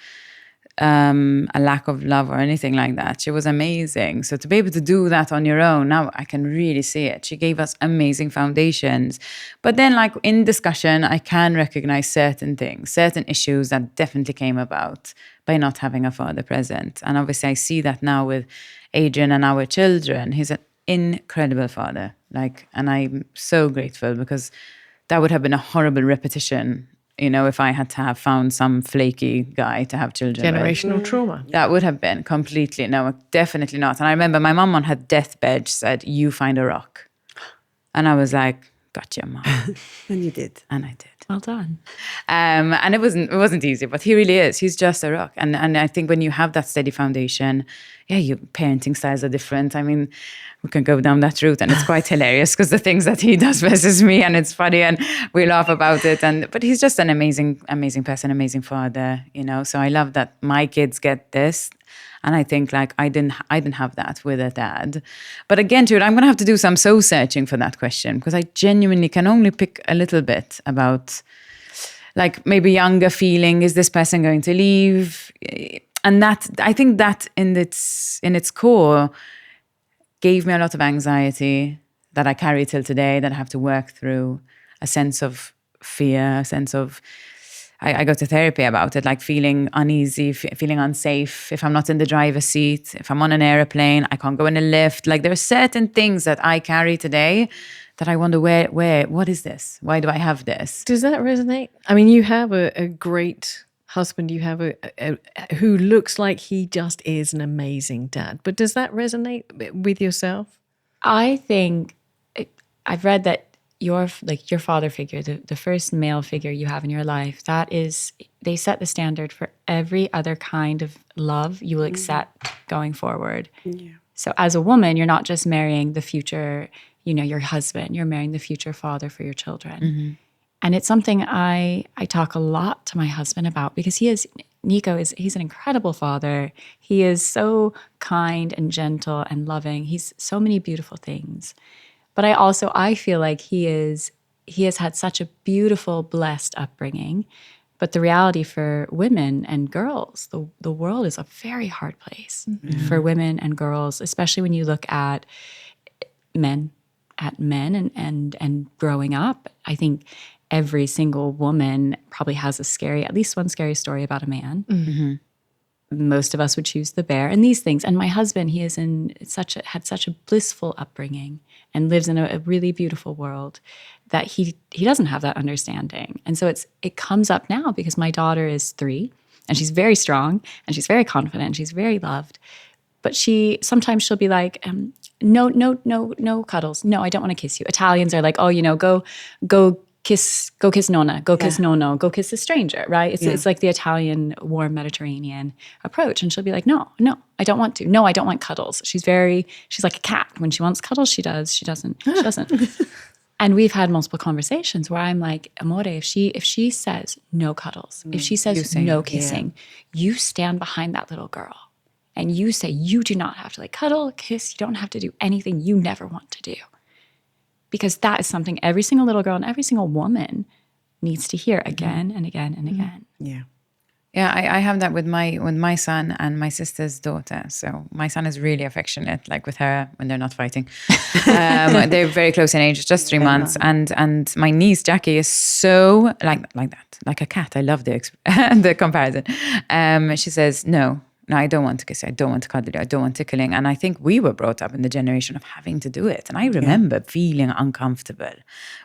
a lack of love or anything like that. She was amazing. So to be able to do that on your own, now I can really see it. She gave us amazing foundations. But then like in discussion, I can recognize certain things, certain issues that definitely came about by not having a father present. And obviously I see that now with Adrian and our children. He's an incredible father. And I'm so grateful because that would have been a horrible repetition if I had to have found some flaky guy to have children Generational with. trauma. That would have been completely, no, definitely not. And I remember my mum on her deathbed said, you find a rock. And I was like, gotcha, Mom. And you did. And I did. Well done. And it wasn't easy, but he really is. He's just a rock. And I think when you have that steady foundation, your parenting styles are different. I mean, we can go down that route and it's quite hilarious because the things that he does versus me, and it's funny and we laugh about it. But he's just an amazing, amazing person, amazing father, So I love that my kids get this. And I think I didn't have that with a dad. But again, I'm going to have to do some soul searching for that question because I genuinely can only pick a little bit about maybe younger feeling, is this person going to leave? And that, I think that in its core gave me a lot of anxiety that I carry till today, that I have to work through, a sense of fear, a sense of, I go to therapy about it, feeling uneasy, feeling unsafe. If I'm not in the driver's seat, if I'm on an airplane, I can't go in a lift. There are certain things that I carry today that I wonder what is this? Why do I have this? Does that resonate? I mean, you have a great husband. You have a who looks like he just is an amazing dad. But does that resonate with yourself? I think I've read that your father figure, the first male figure you have in your life, they set the standard for every other kind of love you will accept going forward. Yeah. So as a woman, you're not just marrying the future, your husband, you're marrying the future father for your children. Mm-hmm. And it's something I talk a lot to my husband about because he's an incredible father. He is so kind and gentle and loving. He's so many beautiful things. But I feel like he has had such a beautiful, blessed upbringing. But the reality for women and girls, the world is a very hard place for women and girls, especially when you look at men and growing up. I think every single woman probably has at least one scary story about a man. Mm-hmm. Most of us would choose the bear and these things. And my husband, he is had such a blissful upbringing and lives in a really beautiful world that he doesn't have that understanding. And so it comes up now because my daughter is 3 and she's very strong and she's very confident and she's very loved. But sometimes she'll be like, no cuddles. No, I don't want to kiss you. Italians are like, oh, go go kiss Nonna, go kiss Nono, go kiss a stranger, right? It's like the Italian warm Mediterranean approach. And she'll be like, no, I don't want to. No, I don't want cuddles. She's like a cat. When she wants cuddles, she does. She doesn't. And we've had multiple conversations where I'm like, Amore, if she says no cuddles, if she says no kissing, you stand behind that little girl and you say, you do not have to like cuddle, kiss. You don't have to do anything you never want to do. Because that is something every single little girl and every single woman needs to hear again and again and again. Yeah. Yeah, I have that with my son and my sister's daughter. So my son is really affectionate, like with her when they're not fighting. They're very close in age, just 3 months. And my niece Jackie is so like that, like a cat. I love the comparison. She says no, I don't want to kiss you. I don't want to cuddle you. I don't want tickling. And I think we were brought up in the generation of having to do it. And I remember feeling uncomfortable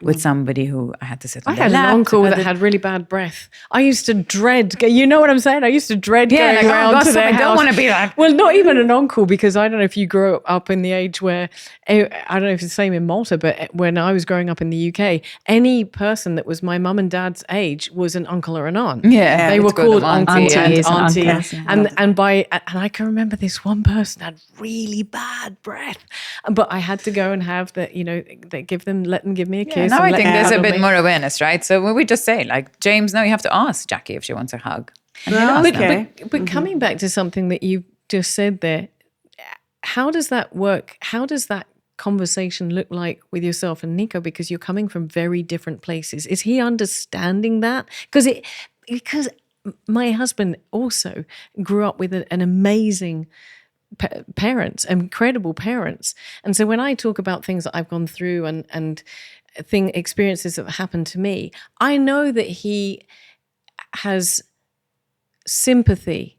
with somebody who I had to sit on their lap. I had an uncle that had really bad breath. I used to dread, you know what I'm saying? I used to dread going around to their house. I don't want to be that. Well, not even an uncle, because I don't know if you grew up in the age where, I don't know if it's the same in Malta, but when I was growing up in the UK, any person that was my mum and dad's age was an uncle or an aunt. Yeah. They were called auntie and auntie. And And I can remember this one person had really bad breath, but I had to go and have that, let them give me a kiss. Now and I think let them there's a cuddle bit me. more awareness, right? So when we just say, like, James, no, you have to ask Jackie if she wants a hug. And But coming back to something that you just said there, how does that work? How does that conversation look like with yourself and Nico? Because you're coming from very different places. Is he understanding that? Because my husband also grew up with an amazing parents, incredible parents. And so when I talk about things that I've gone through and experiences that have happened to me, I know that he has sympathy,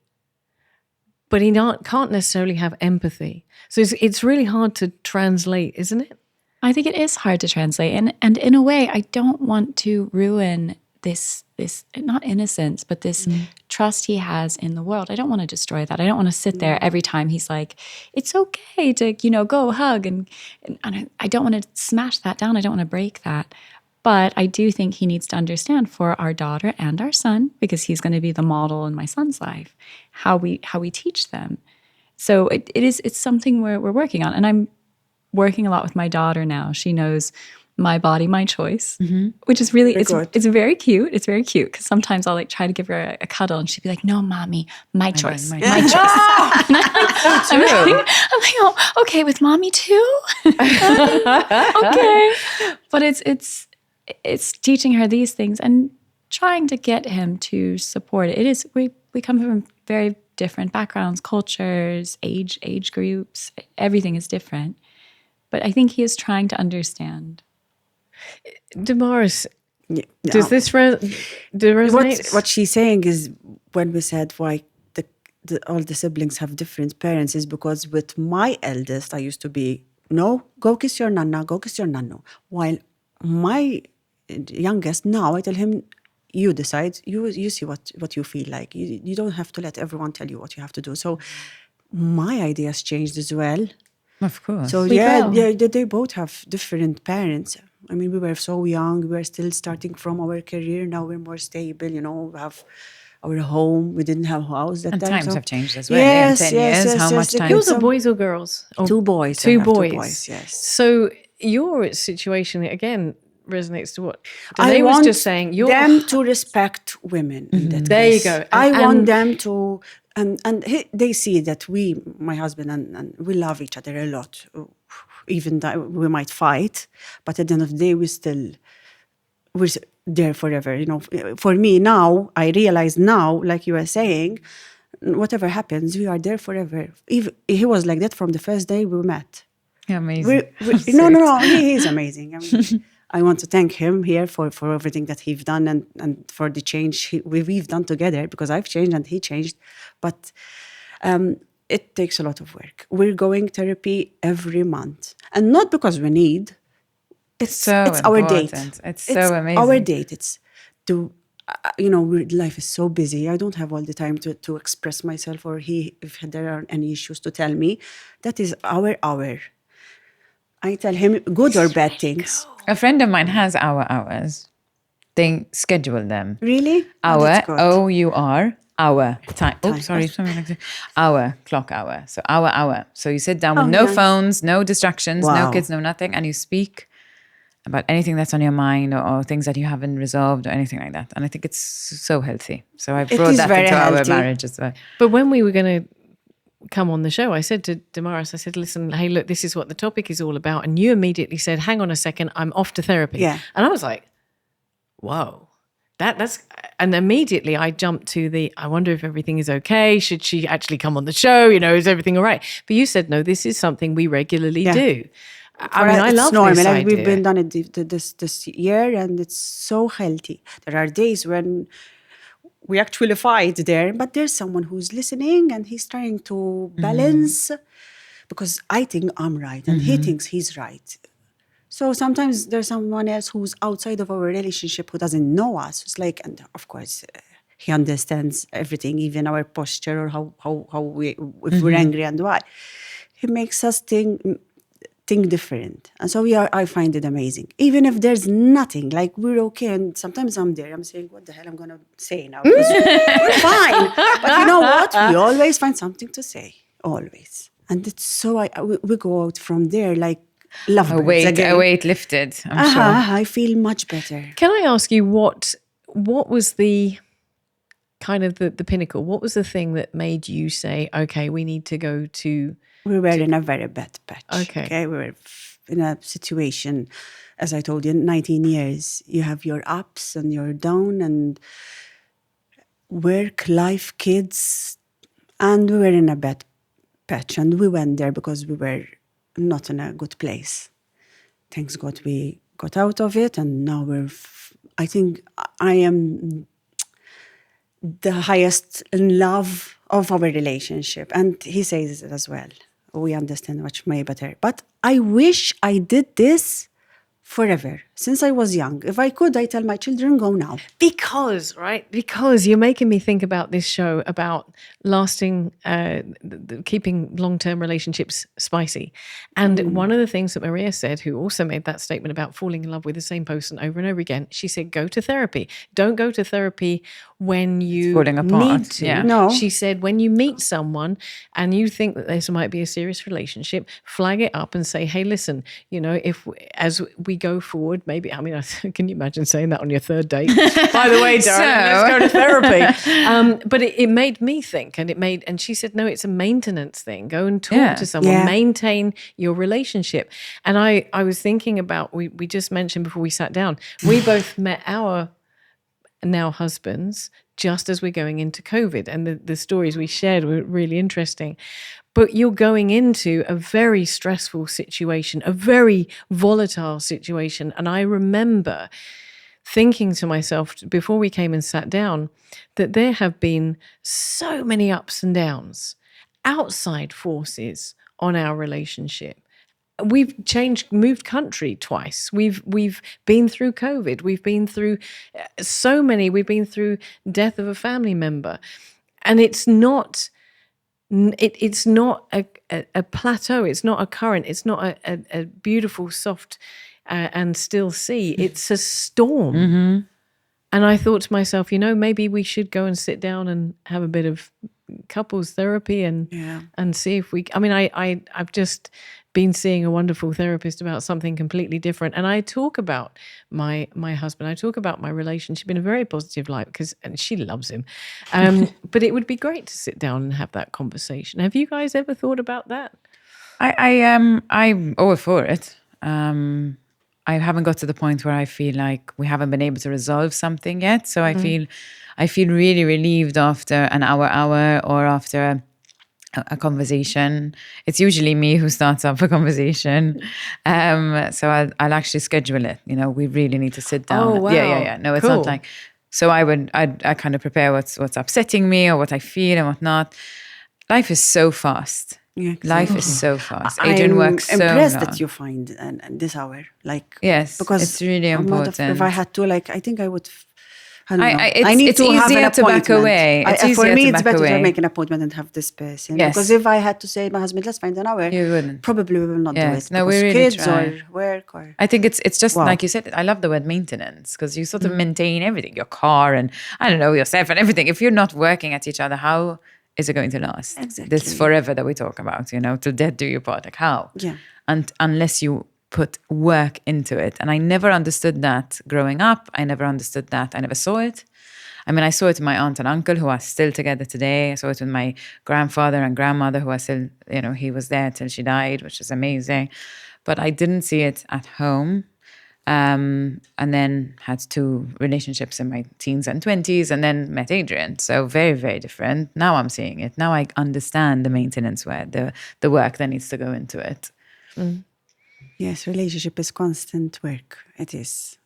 but he can't necessarily have empathy. So it's really hard to translate, isn't it? I think it is hard to translate. And in a way, I don't want to ruin this not innocence, but this trust he has in the world. I don't want to destroy that. I don't want to sit there every time he's like, it's okay to, go hug. And I don't want to smash that down. I don't want to break that. But I do think he needs to understand for our daughter and our son, because he's going to be the model in my son's life, how we teach them. So it's something we're working on. And I'm working a lot with my daughter now. She knows my body, my choice, which is really, it's very cute. It's very cute because sometimes I'll try to give her a cuddle and she'd be like, no, mommy, my choice, my choice. I'm like, oh, okay, with mommy too? Okay. But it's teaching her these things and trying to get him to support it. It is, we come from very different backgrounds, cultures, age groups. Everything is different. But I think he is trying to understand. Demaris, does this resonate? What she's saying is, when we said why all the siblings have different parents, is because with my eldest, I used to be, no, go kiss your nana, go kiss your nano. While my youngest, now I tell him, you decide, you see what you feel like. You don't have to let everyone tell you what you have to do. So my ideas changed as well. Of course. So they both have different parents. I mean, we were so young. We were still starting from our career. Now we're more stable. We have our home. We didn't have a house that and time. Times have changed as well. Yes, in 10 years, how much time? Yours are boys or girls? Or 2 boys. Two boys. 2 boys, yes. So your situation, again, resonates to what Danae was just saying. Them to respect women. In that There case. you go. I want them to... And they see that my husband and we love each other a lot. Even that we might fight, but at the end of the day, we're there forever. For me now, I realize now, like you were saying, whatever happens, we are there forever. He was like that from the first day we met. Amazing. No, he is amazing. I mean, I want to thank him here for everything that he's done and for the change we've done together, because I've changed and he changed. But it takes a lot of work. We're going therapy every month. And not because we need. It's our date. It's so amazing. Our date. It's to, life is so busy. I don't have all the time to express myself, or if there are any issues, to tell me. That is our hour. I tell him good or bad things. A friend of mine has our hours. They schedule them. Really? Oh, Hour, that's good. O-U-R, hour, time. Oh, Time. sorry, something like that. Hour, clock hour. So hour. So you sit down with Oh, no nice. phones, no distractions, no Wow. kids, no nothing, and you speak about anything that's on your mind or things that you haven't resolved or anything like that. And I think it's so healthy. So I brought is that very into our healthy. marriage as well. But when we were going to come on the show, I said to Demaris, I said, listen, hey, look, this is what the topic is all about. And you immediately said, hang on a second, I'm off to therapy. Yeah. And I was like, whoa. That's and immediately I jumped to I wonder if everything is okay. Should she actually come on the show? Is everything all right? But you said, no, this is something we regularly do. I mean, I It's love normal. this Like, idea. we've been done it this year, and it's so healthy. There are days when we actually fight there, but there's someone who's listening and he's trying to balance, because I think I'm right and he thinks he's right. So sometimes there's someone else who's outside of our relationship who doesn't know us. It's like, and of course, he understands everything, even our posture or how we, if we're angry and why. He makes us think different. And so I find it amazing. Even if there's nothing, like we're okay. And sometimes I'm there, I'm saying, what the hell I'm going to say now? Because we're fine. But you know what? We always find something to say. Always. And it's so, we go out from there like lovebirds again. A weight lifted, I'm sure. I feel much better. Can I ask you what was the kind of the pinnacle? What was the thing that made you say, okay, we need to go to... We were in a very bad patch. Okay. We were in a situation, as I told you, 19 years. You have your ups and your down and work, life, kids. And we were in a bad patch. And we went there because we were not in a good place. Thanks God we got out of it. And now I think I am the highest in love of our relationship. And he says it as well. We understand much way better. But I wish I did this forever, since I was young. If I could, I tell my children, go now. Because you're making me think about this show about lasting, keeping long-term relationships spicy. And one of the things that Maria said, who also made that statement about falling in love with the same person over and over again, she said, go to therapy. Don't go to therapy when you falling apart. need to. Yeah. No. She said, when you meet someone and you think that this might be a serious relationship, flag it up and say, hey, listen, as we go forward, maybe, I mean, can you imagine saying that on your third date? By the way, darling, let's go to therapy. But it made me think, and she said, no, it's a maintenance thing. Go and talk to someone, maintain your relationship. And I was thinking about, we just mentioned before we sat down, we both met our now husbands just as we're going into COVID, and the stories we shared were really interesting. But you're going into a very stressful situation, a very volatile situation. And I remember thinking to myself before we came and sat down that there have been so many ups and downs, outside forces on our relationship. We've moved country twice. We've been through COVID. We've been through so many. We've been through death of a family member, and it's not a plateau. It's not a current. It's not a beautiful, soft and still sea. It's a storm. Mm-hmm. And I thought to myself, maybe we should go and sit down and have a bit of couples therapy and see if we. I mean, I've just been seeing a wonderful therapist about something completely different, and I talk about my husband. I talk about my relationship in a very positive light and she loves him. But it would be great to sit down and have that conversation. Have you guys ever thought about that? I'm all for it. I haven't got to the point where I feel like we haven't been able to resolve something yet. So I feel really relieved after an hour or after a conversation. It's usually me who starts up a conversation. So I'll actually schedule it. We really need to sit down. Oh, wow. Yeah. No, it's not like, so I kind of prepare what's upsetting me or what I feel and whatnot. Life is so fast. Yeah, exactly. Life is so fast. Adrian works so long. I'm impressed that you find this hour. Yes, because it's really important. If I had to, I think I would I don't know. it's- I need it's to have an easier to back appointment. away. It's For easier me, to it's back better away. to make an appointment and have this person. Yes. Because if I had to say to my husband, let's find an hour, You wouldn't. probably we will not do Yes. it. No, we because really kids try. or work or... I think it's just Wow. like you said. I love the word maintenance because you sort of maintain everything, your car and I don't know yourself and everything. If you're not working at each other, how is it going to last? Exactly. This forever that we talk about, till death do you part. Like how? Yeah. And unless you put work into it, and I never understood that growing up. I never understood that. I never saw it. I mean, I saw it with my aunt and uncle who are still together today. I saw it with my grandfather and grandmother who are still, he was there till she died, which is amazing. But I didn't see it at home. And then had 2 relationships in my teens and 20s and then met Adrian. So very, very different. Now I'm seeing it. Now I understand the maintenance the work that needs to go into it. Yes, relationship is constant work. It is.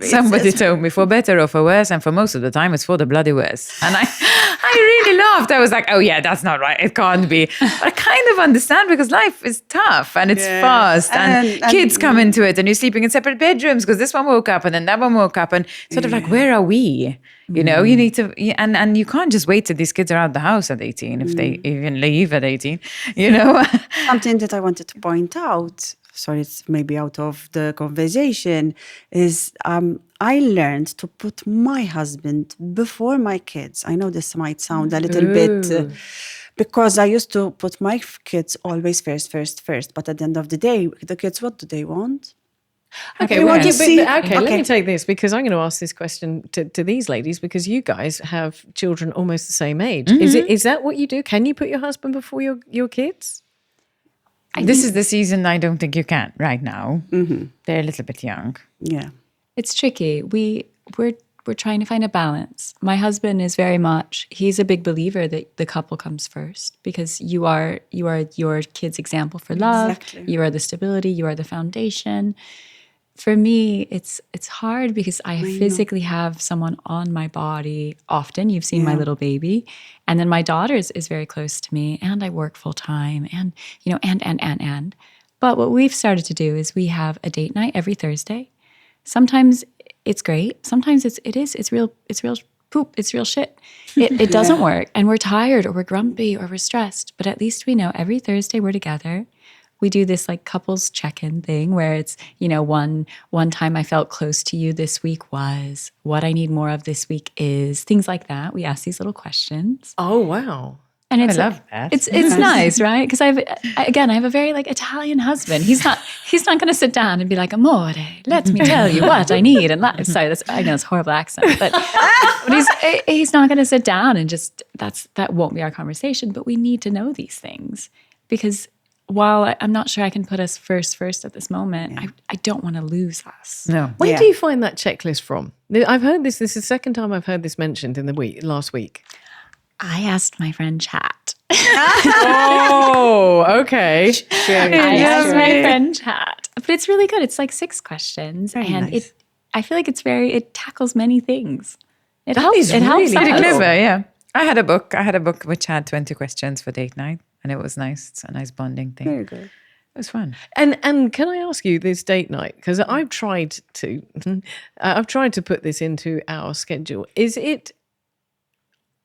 Somebody told me for better or for worse, and for most of the time it's for the bloody worse. And I really laughed. I was like, oh yeah, that's not right. It can't be. But I kind of understand because life is tough and it's fast and kids come into it and you're sleeping in separate bedrooms because this one woke up and then that one woke up and sort of like, where are we? You need to, and you can't just wait till these kids are out the house at 18 if they even leave at 18, Something that I wanted to point out, sorry, it's maybe out of the conversation, is I learned to put my husband before my kids. I know this might sound a little bit, because I used to put my kids always first. But at the end of the day, the kids, what do they want? Okay, We want to see- let Okay. me take this because I'm going to ask this question to these ladies because you guys have children almost the same age. Is that what you do? Can you put your husband before your kids? This is the season I don't think you can right now. They're a little bit young. Yeah. It's tricky. We're trying to find a balance. My husband is very much, he's a big believer that the couple comes first because you are your kid's example for love. Exactly. You are the stability, you are the foundation. For me, it's hard because I physically have someone on my body often. You've seen my little baby. And then my daughter is very close to me and I work full time and, and. But what we've started to do is we have a date night every Thursday. Sometimes it's great. Sometimes it's real poop. It's real shit. It doesn't work. And we're tired or we're grumpy or we're stressed. But at least we know every Thursday we're together. We do this like couples check-in thing where it's, one time I felt close to you this week was, what I need more of this week is, things like that. We ask these little questions. Oh, wow. And it's I love that. It's nice, right? Because I have a very like Italian husband. He's not going to sit down and be like, amore, let me tell you what I need. And sorry, I know it's a horrible accent, but he's not going to sit down and just that won't be our conversation. But we need to know these things because while I'm not sure I can put us first at this moment, I don't want to lose us. No. Where do you find that checklist from? I've heard this. This is the second time I've heard this mentioned in the last week. I asked my friend Chat. Oh, okay. I asked my friend Chat. But it's really good. It's like 6 questions. Very and nice. I feel like it tackles many things. It That helps. is It helps really us. Pretty clever, yeah. I had a book which had 20 questions for date night, and it was nice. It's a nice bonding thing. Very good. It was fun. And can I ask you this date night because I've tried to put this into our schedule. Is it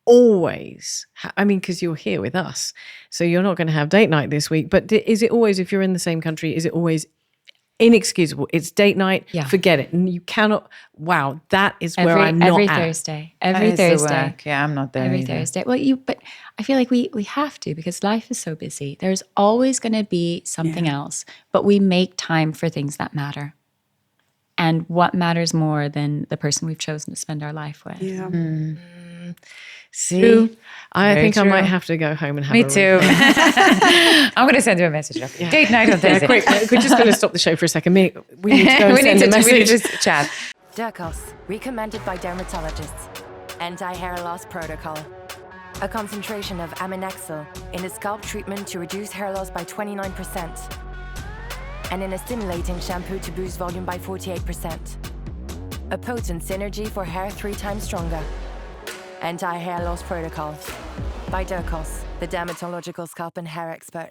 always? I mean, because you're here with us, so you're not going to have date night this week. But is it always, if you're in the same country, is it always inexcusable? It's date night. Yeah. Forget it. And you cannot. Wow, that is where I'm not every at. Thursday. That Every is the Thursday. work. Yeah, I'm not there Every either. Thursday. But I feel like we have to because life is so busy. There's always going to be something else, but we make time for things that matter. And what matters more than the person we've chosen to spend our life with? Yeah. See, True. I Very think I might true. have to go home and have Me a read. too. I'm going to send you a message. Okay. Date night on Thursday. Quick, we're just going to stop the show for a second. We need to go and we send need a to message. just chat. Durkos, recommended by dermatologists. Anti-hair loss protocol. A concentration of aminexil in a scalp treatment to reduce hair loss by 29%. And in a stimulating shampoo to boost volume by 48%. A potent synergy for hair 3 times stronger. Anti-hair loss protocol. By Durkos, the dermatological scalp and hair expert.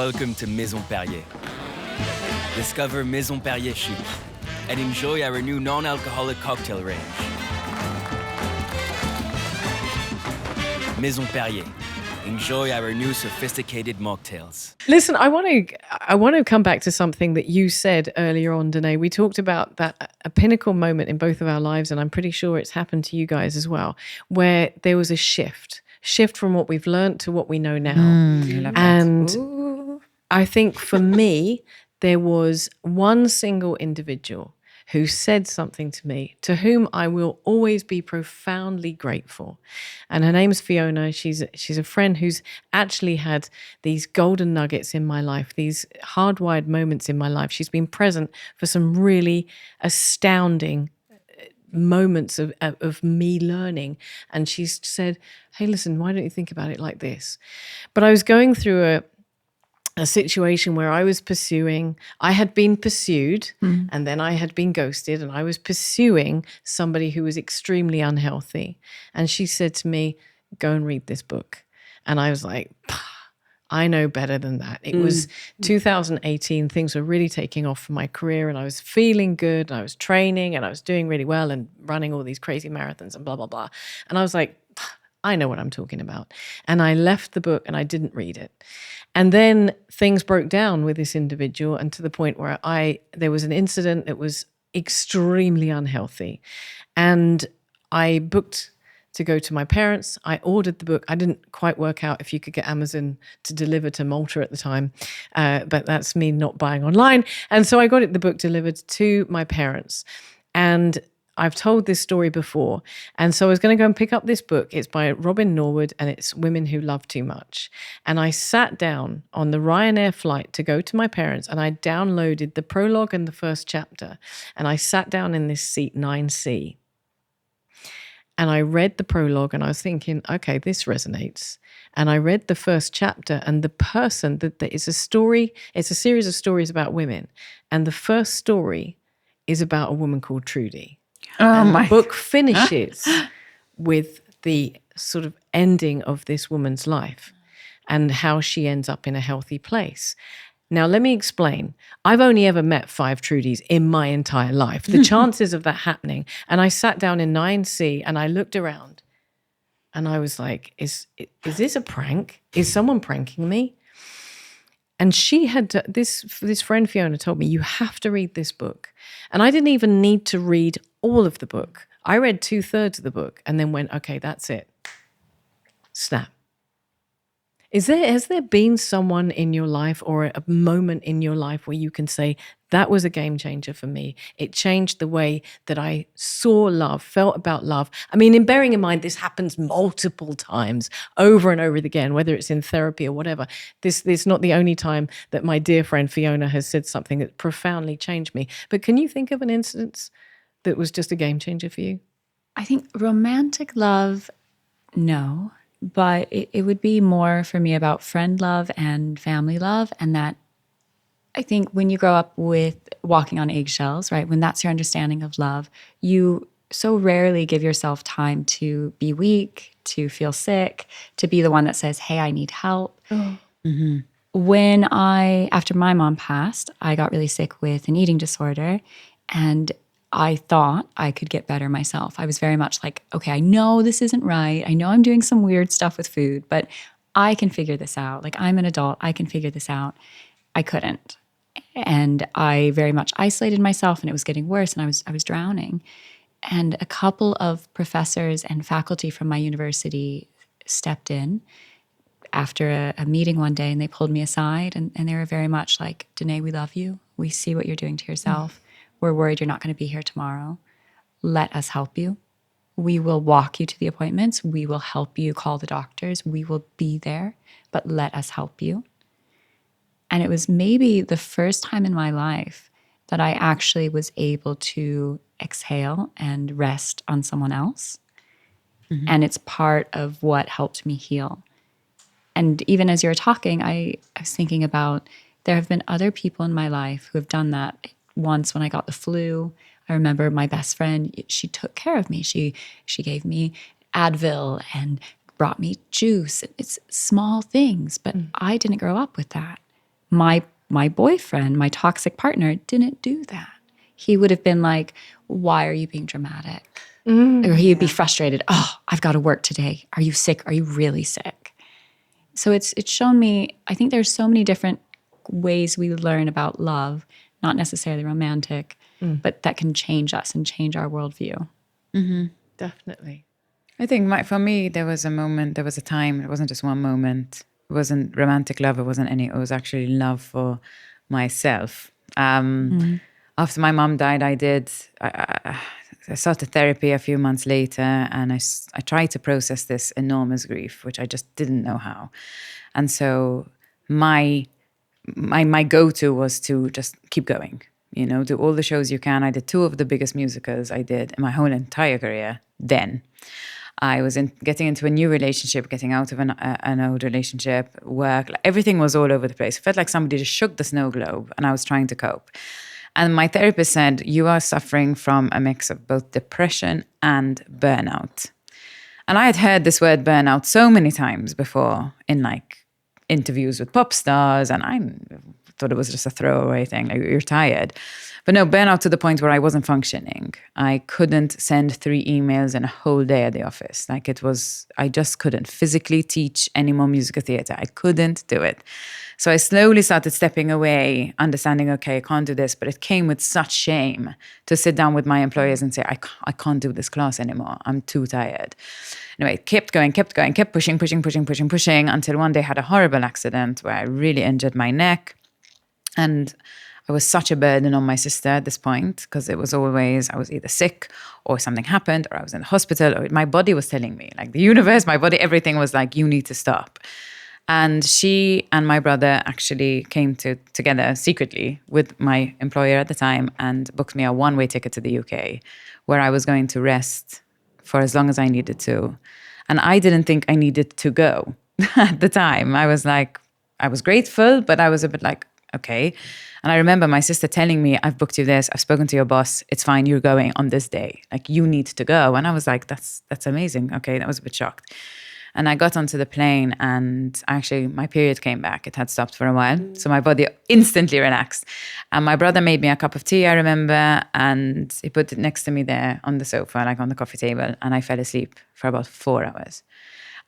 Welcome to Maison Perrier. Discover Maison Perrier Chic and enjoy our new non-alcoholic cocktail range. Maison Perrier. Enjoy our new sophisticated mocktails. Listen, I want to come back to something that you said earlier on, Danae. We talked about that a pinnacle moment in both of our lives, and I'm pretty sure it's happened to you guys as well, where there was a shift from what we've learned to what we know now. And I think for me, there was one single individual who said something to me, to whom I will always be profoundly grateful. And her name's Fiona. She's a friend who's actually had these golden nuggets in my life, these hardwired moments in my life. She's been present for some really astounding moments of me learning. And she's said, hey, listen, why don't you think about it like this? But I was going through a situation where I had been pursued, and then I had been ghosted, and I was pursuing somebody who was extremely unhealthy. And she said to me, go and read this book. And I was like, I know better than that. It was 2018. Things were really taking off for my career, and I was feeling good, and I was training, and I was doing really well and running all these crazy marathons and blah, blah, blah. And I was like, I know what I'm talking about. And I left the book and I didn't read it. And then things broke down with this individual, and to the point where there was an incident that was extremely unhealthy. And I booked to go to my parents. I ordered the book. I didn't quite work out if you could get Amazon to deliver to Malta at the time, but that's me not buying online. And so I got the book delivered to my parents. And I've told this story before. And so I was going to go and pick up this book. It's by Robin Norwood, and it's Women Who Love Too Much. And I sat down on the Ryanair flight to go to my parents, and I downloaded the prologue and the first chapter. And I sat down in this seat 9C. And I read the prologue, and I was thinking, okay, this resonates. And I read the first chapter, and the person that it's a series of stories about women. And the first story is about a woman called Trudy. And the book finishes with the sort of ending of this woman's life and how she ends up in a healthy place. Now, let me explain. I've only ever met 5 Trudys in my entire life. The chances of that happening. And I sat down in 9C and I looked around and I was like, is this a prank? Is someone pranking me? And she had this friend Fiona told me, you have to read this book. And I didn't even need to read all of the book. I read 2/3 of the book and then went, okay, that's it. Snap. Has there been someone in your life or a moment in your life where you can say, that was a game changer for me? It changed the way that I saw love, felt about love. I mean, in bearing in mind, this happens multiple times over and over again, whether it's in therapy or whatever. This is not the only time that my dear friend Fiona has said something that profoundly changed me. But can you think of an instance that was just a game changer for you? I think romantic love, no. But it would be more for me about friend love and family love. And that I think when you grow up with walking on eggshells, right, when that's your understanding of love, you so rarely give yourself time to be weak, to feel sick, to be the one that says, hey, I need help. When after my mom passed, I got really sick with an eating disorder, and I thought I could get better myself. I was very much like, okay, I know this isn't right. I know I'm doing some weird stuff with food, but I can figure this out. Like, I'm an adult. I can figure this out. I couldn't. And I very much isolated myself, and it was getting worse, and I was drowning. And a couple of professors and faculty from my university stepped in after a meeting one day, and they pulled me aside, and they were very much like, Danae, we love you. We see what you're doing to yourself. We're worried you're not going to be here tomorrow. Let us help you. We will walk you to the appointments. We will help you call the doctors. We will be there, but let us help you. And it was maybe the first time in my life that I actually was able to exhale and rest on someone else. And it's part of what helped me heal. And even as you were talking, I was thinking about there have been other people in my life who have done that. Once when I got the flu, I remember my best friend, she took care of me. She gave me Advil and brought me juice. It's small things, but I didn't grow up with that. My boyfriend, my toxic partner, didn't do that. He would have been like, why are you being dramatic? Or he'd be frustrated. Oh, I've got to work today. Are you sick? Are you really sick? So it's shown me, I think there's so many different ways we learn about love, not necessarily romantic, but that can change us and change our worldview. Definitely. I think for me, there was a time, it wasn't just one moment. It wasn't romantic love, it was actually love for myself. After my mom died, I started therapy a few months later, and I tried to process this enormous grief, which I just didn't know how. And so my go-to was to just keep going, do all the shows you can. I did 2 of the biggest musicals I did in my whole entire career then. I was getting into a new relationship, getting out of an old relationship, work. Everything was all over the place. It felt like somebody just shook the snow globe, and I was trying to cope. And my therapist said, you are suffering from a mix of both depression and burnout. And I had heard this word burnout so many times before in interviews with pop stars, and I thought it was just a throwaway thing, like you're tired. But no, burnout to the point where I wasn't functioning. I couldn't send 3 emails in a whole day at the office. I just couldn't physically teach any more musical theater. I couldn't do it. So I slowly started stepping away, understanding, okay, I can't do this. But it came with such shame to sit down with my employers and say, I can't do this class anymore. I'm too tired. Anyway, kept going, kept pushing, until one day I had a horrible accident where I really injured my neck. And I was such a burden on my sister at this point, because it was always, I was either sick or something happened, or I was in the hospital, or my body was telling me, the universe, my body, everything was like, you need to stop. And she and my brother actually came together secretly with my employer at the time and booked me a one-way ticket to the UK, where I was going to rest for as long as I needed to. And I didn't think I needed to go at the time. I was grateful, but I was a bit like, okay. And I remember my sister telling me, I've booked you this, I've spoken to your boss, it's fine, you're going on this day. You need to go. And I was like, that's amazing. Okay, that was a bit shocked. And I got onto the plane, and actually my period came back. It had stopped for a while. So my body instantly relaxed. And my brother made me a cup of tea, I remember, and he put it next to me there on the sofa, on the coffee table. And I fell asleep for about 4 hours.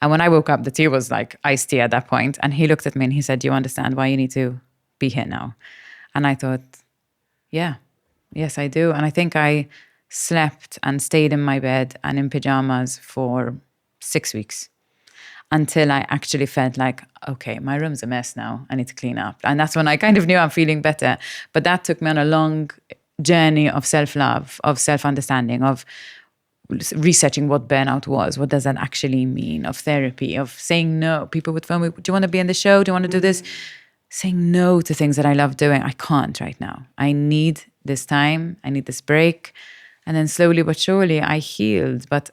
And when I woke up, the tea was iced tea at that point. And he looked at me and he said, do you understand why you need to be here now? And I thought, yes, I do. And I think I slept and stayed in my bed and in pajamas for 6 weeks, until I actually felt like, okay, my room's a mess now. I need to clean up. And that's when I kind of knew I'm feeling better. But that took me on a long journey of self-love, of self-understanding, of researching what burnout was. What does that actually mean? Of therapy, of saying no. People would phone me, do you want to be in the show? Do you want to do this? Saying no to things that I love doing. I can't right now. I need this time. I need this break. And then slowly but surely I healed. But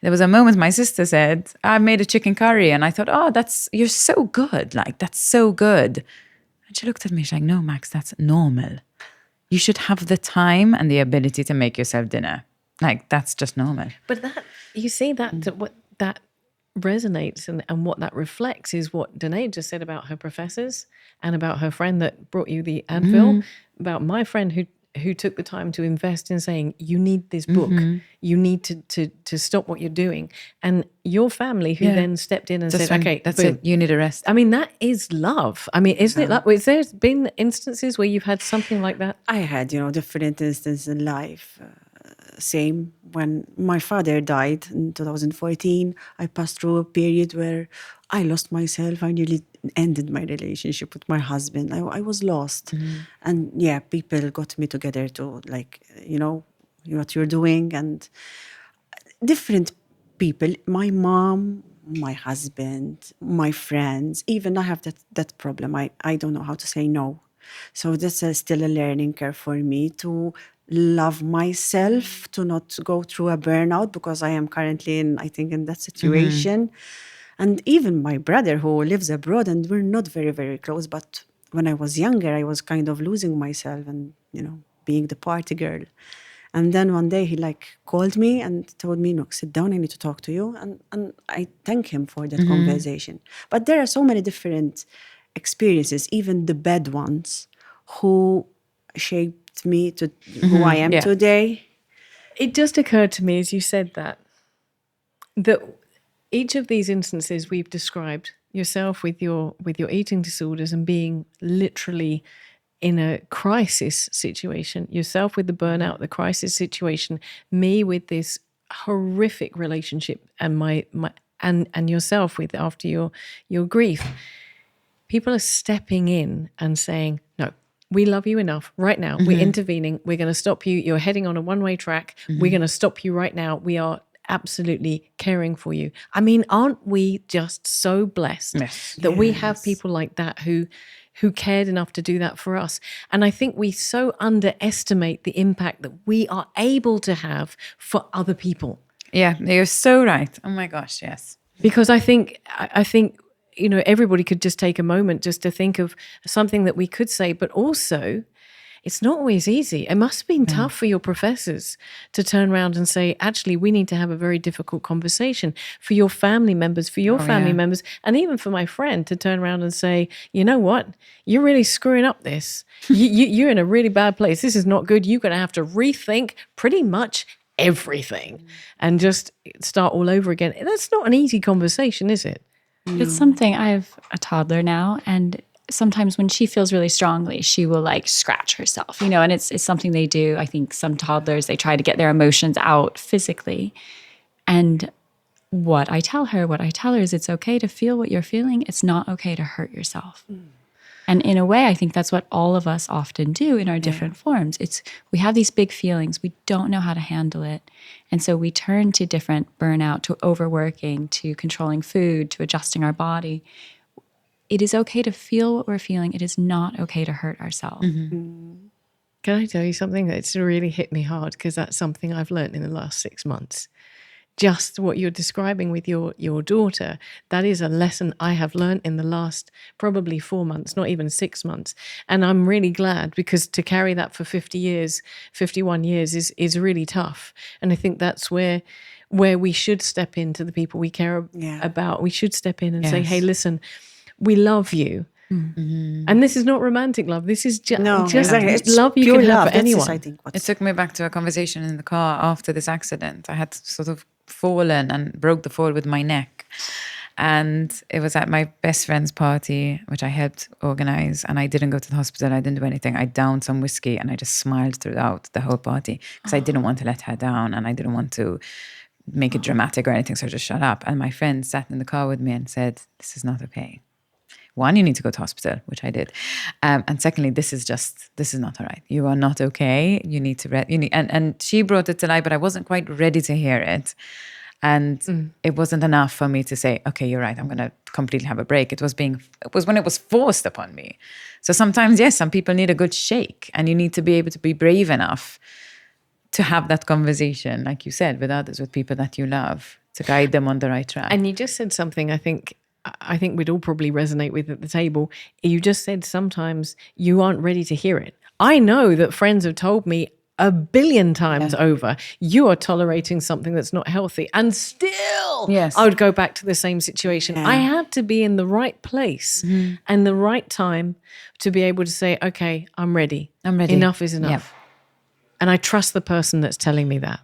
there was a moment my sister said, I made a chicken curry. And I thought, you're so good. That's so good. And she looked at me, she's like, no, Max, that's normal. You should have the time and the ability to make yourself dinner. That's just normal. But what that resonates and what that reflects is what Danae just said about her professors and about her friend that brought you the Advil, about my friend who took the time to invest in saying, you need this book, you need to stop what you're doing. And your family who then stepped in and said, okay, that's it, you need a rest. I mean, that is love. I mean, isn't it love? Has there been instances where you've had something like that? I had, different instances in life. Same when my father died in 2014, I passed through a period where I lost myself. I nearly ended my relationship with my husband. I was lost. And people got me together to what you're doing, and different people, my mom, my husband, my friends, even I have that problem. I don't know how to say no. So this is still a learning curve for me to love myself, to not go through a burnout, because I am currently in that situation. And even my brother who lives abroad, and we're not very, very close, but when I was younger, I was kind of losing myself and, being the party girl. And then one day he called me and told me, look, sit down, I need to talk to you. And I thank him for that conversation. But there are so many different experiences, even the bad ones, who shaped me to who I am today. It just occurred to me as you said that each of these instances we've described, yourself with your eating disorders and being literally in a crisis situation, yourself with the burnout, the crisis situation, me with this horrific relationship, and and yourself with after your grief. People are stepping in and saying, no, we love you enough right now. We're intervening. We're going to stop you. You're heading on a one-way track. We're going to stop you right now. We are absolutely caring for you. I mean, aren't we just so blessed that we have people like that who cared enough to do that for us? And I think we so underestimate the impact that we are able to have for other people. Yeah, you're so right. Oh my gosh, yes. Because I think everybody could just take a moment just to think of something that we could say, but also it's not always easy. It must have been tough for your professors to turn around and say, actually, we need to have a very difficult conversation. For your family members, members, and even for my friend to turn around and say, you know what, you're really screwing up this. You're in a really bad place. This is not good. You're going to have to rethink pretty much everything and just start all over again. That's not an easy conversation, is it? It's something. I have a toddler now, and sometimes when she feels really strongly, she will like scratch herself, and it's something they do. I think some toddlers, they try to get their emotions out physically. And what I tell her is it's okay to feel what you're feeling. It's not okay to hurt yourself. And in a way, I think that's what all of us often do in our different forms. We have these big feelings. We don't know how to handle it. And so we turn to different burnout, to overworking, to controlling food, to adjusting our body. It is okay to feel what we're feeling. It is not okay to hurt ourselves. Can I tell you something that's really hit me hard? Because that's something I've learned in the last 6 months. Just what you're describing with your daughter, that is a lesson I have learned in the last probably 4 months, not even 6 months. And I'm really glad, because to carry that for 50 years, 51 years is really tough. And I think that's where we should step into the people we care about. We should step in and say, hey, listen, we love you. And this is not romantic love. This is just love you can have for anyone. I think it took me back to a conversation in the car after this accident. I had sort of fallen and broke the fall with my neck. And it was at my best friend's party, which I helped organize. And I didn't go to the hospital. I didn't do anything. I downed some whiskey and I just smiled throughout the whole party because I didn't want to let her down and I didn't want to make it dramatic or anything. So I just shut up. And my friend sat in the car with me and said, this is not okay. One, you need to go to hospital, which I did. And secondly, this is not all right. You are not okay. You need to and she brought it to light, but I wasn't quite ready to hear it. And it wasn't enough for me to say, okay, you're right, I'm going to completely have a break. It was when it was forced upon me. So sometimes, yes, some people need a good shake, and you need to be able to be brave enough to have that conversation, like you said, with others, with people that you love, to guide them on the right track. And you just said something I think we'd all probably resonate with at the table. You just said sometimes you aren't ready to hear it. I know that friends have told me 1 billion times over, you are tolerating something that's not healthy. And still, I would go back to the same situation. I had to be in the right place and the right time to be able to say, okay, I'm ready. Enough is enough. Yep. And I trust the person that's telling me that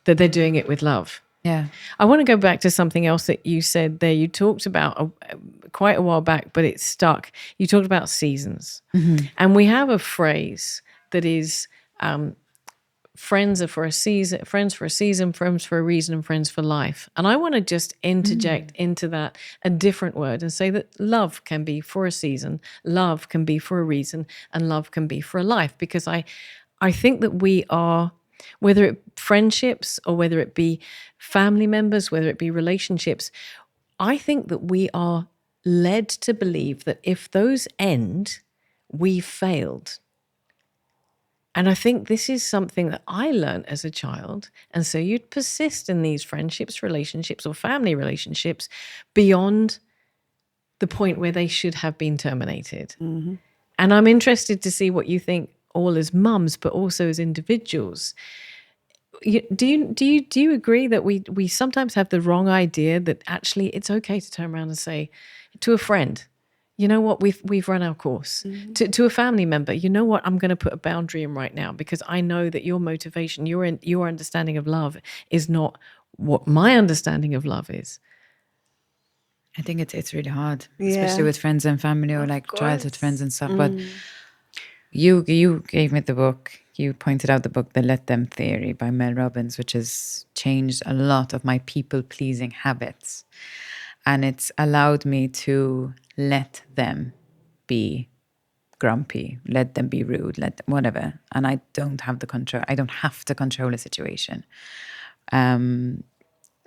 they're doing it with love. Yeah. I want to go back to something else that you said there. You talked about quite a while back, but it stuck. You talked about seasons. And we have a phrase that is friends are for a season, friends for a season, friends for a reason, and friends for life. And I want to just interject into that a different word and say that love can be for a season, love can be for a reason, and love can be for a life. Because I think that we are, whether it friendships or whether it be family members, whether it be relationships, I think that we are led to believe that if those end, we failed. And I think this is something that I learned as a child. And so you'd persist in these friendships, relationships, or family relationships beyond the point where they should have been terminated. And I'm interested to see what you think, all as mums, but also as individuals. Do you agree that we sometimes have the wrong idea that actually it's okay to turn around and say to a friend, you know what, we've run our course. To a family member, you know what, I'm going to put a boundary in right now because I know that your motivation, your understanding of love is not what my understanding of love is. I think it's really hard, especially with friends and family or like childhood friends and stuff. But you gave me the book. You pointed out the book, The Let Them Theory by Mel Robbins, which has changed a lot of my people-pleasing habits. And it's allowed me to let them be grumpy, let them be rude, let them, whatever. And I don't have the control. I don't have to control a situation.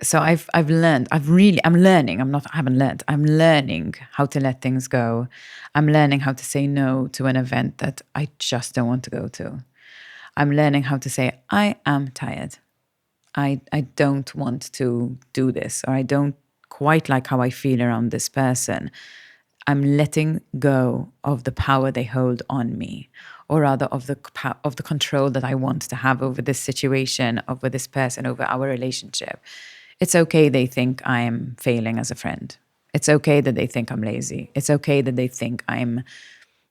So I've learned. I'm learning. I haven't learned. I'm learning how to let things go. I'm learning how to say no to an event that I just don't want to go to. I'm learning how to say, I am tired. I don't want to do this, or I don't quite like how I feel around this person. I'm letting go of the power they hold on me, or rather of the control that I want to have over this situation, over this person, over our relationship. It's okay they think I am failing as a friend. It's okay that they think I'm lazy. It's okay that they think I'm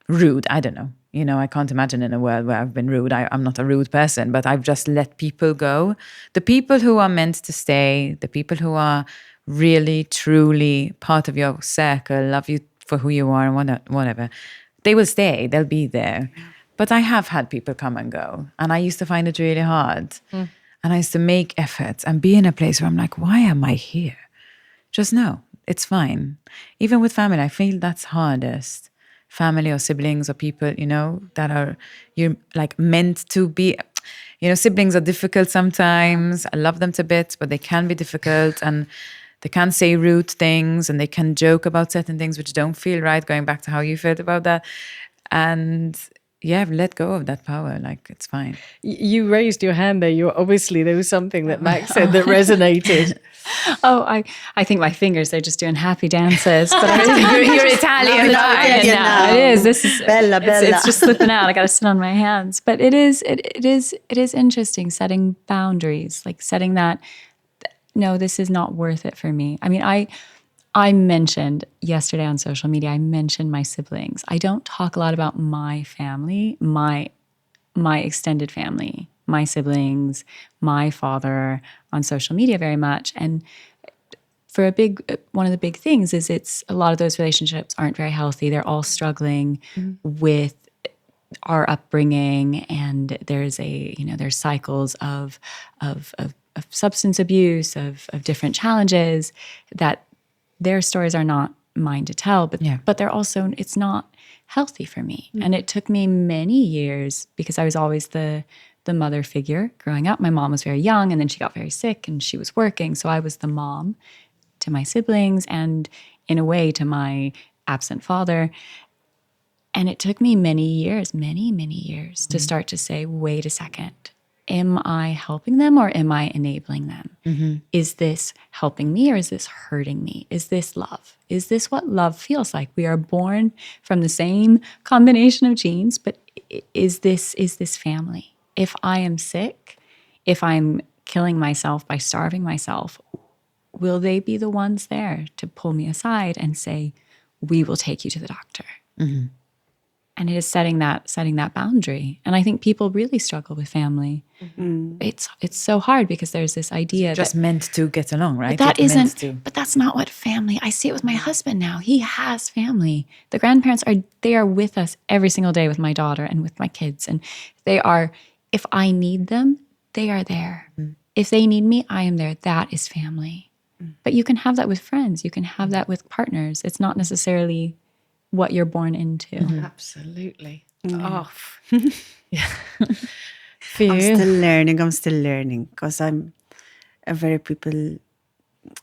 rude. I don't know. You know, I can't imagine in a world where I've been rude. I'm not a rude person, but I've just let people go. The people who are meant to stay, the people who are really, truly part of your circle, love you for who you are and whatever, they will stay. They'll be there. But I have had people come and go. And I used to find it really hard. And I used to make efforts and be in a place where I'm like, why am I here? Just no, it's fine. Even with family, I feel that's hardest. Family or siblings or people, you know, that are, you're like meant to be, you know, siblings are difficult sometimes. I love them to bits, but they can be difficult and they can say rude things and they can joke about certain things which don't feel right, going back to how you felt about that. And yeah, I've let go of that power. Like, it's fine. You raised your hand there. There was something that Max said that resonated. I think my fingers are just doing happy dances. But you're Italian. It is. This is Bella. It's just slipping out. I got to sit on my hands. But it is interesting setting boundaries, like setting that. No, this is not worth it for me. I mean, I mentioned yesterday on social media, I mentioned my siblings. I don't talk a lot about my family, my extended family, my siblings, my father on social media very much. And for one of the big things is it's a lot of those relationships aren't very healthy. They're all struggling with our upbringing, and there's cycles of substance abuse, of different challenges that their stories are not mine to tell, but they're also, it's not healthy for me. And it took me many years because I was always the mother figure growing up. My mom was very young and then she got very sick and she was working. So I was the mom to my siblings and in a way to my absent father. And it took me many years to start to say, wait a second. Am I helping them or am I enabling them? Is this helping me or is this hurting me? Is this love? Is this what love feels like? We are born from the same combination of genes, but is this family? If I am sick, if I'm killing myself by starving myself, will they be the ones there to pull me aside and say, we will take you to the doctor? And it is setting that boundary. And I think people really struggle with family. It's so hard because there's this idea just meant to get along, right? But but that's not what family, I see it with my husband now. He has family. The grandparents they are with us every single day with my daughter and with my kids. And they are, if I need them, they are there. If they need me, I am there. That is family. But you can have that with friends. You can have that with partners. It's not necessarily what you're born into. Absolutely. Off. Yeah. I'm still learning because I'm a very people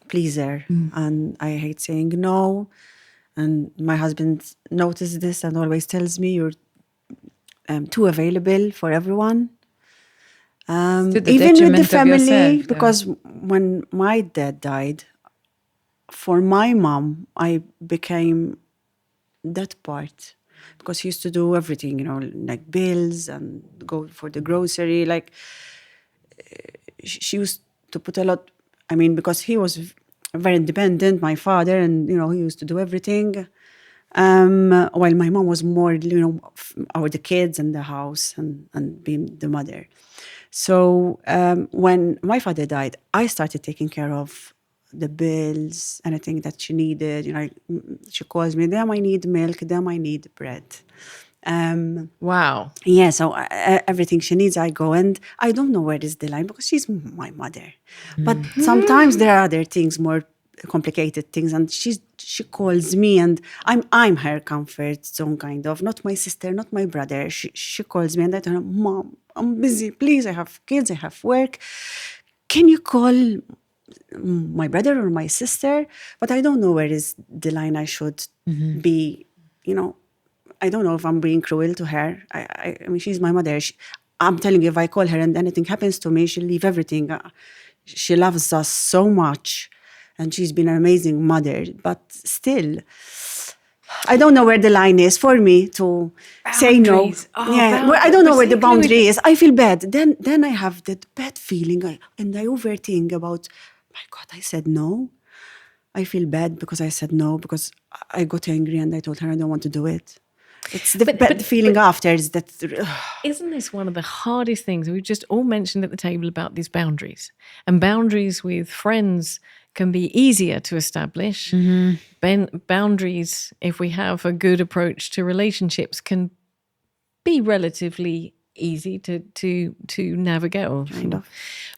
pleaser and I hate saying no. And my husband noticed this and always tells me you're too available for everyone. Even with the family, because when my dad died, for my mom, I became that part because he used to do everything, like bills and go for the grocery. Like she used to put a lot. Because he was very independent, my father, and he used to do everything. While my mom was more, our the kids and the house and being the mother. So when my father died, I started taking care of the bills, anything that she needed. She calls me, "Damn, I need milk. Damn, I need bread." Wow. Yeah, so everything she needs, I go, and I don't know where is the line because she's my mother. But sometimes there are other things, more complicated things, and she calls me, and I'm her comfort zone, kind of. Not my sister, not my brother. She calls me, and I tell her, "Mom, I'm busy. Please, I have kids, I have work. Can you call my brother or my sister?" But I don't know where is the line I should be, I don't know if I'm being cruel to her. I mean, she's my mother. I'm telling you, if I call her and anything happens to me, she'll leave everything. She loves us so much, and she's been an amazing mother. But still, I don't know where the line is for me to say no. I don't know where the boundary is. I feel bad. Then I have that bad feeling, and I overthink about, my God, I said no. I feel bad because I said no, because I got angry and I told her I don't want to do it. It's the bad feeling after. Is that isn't this one of the hardest things we've just all mentioned at the table about these boundaries? And boundaries with friends can be easier to establish. Boundaries, if we have a good approach to relationships, can be relatively easy to navigate. Kind of.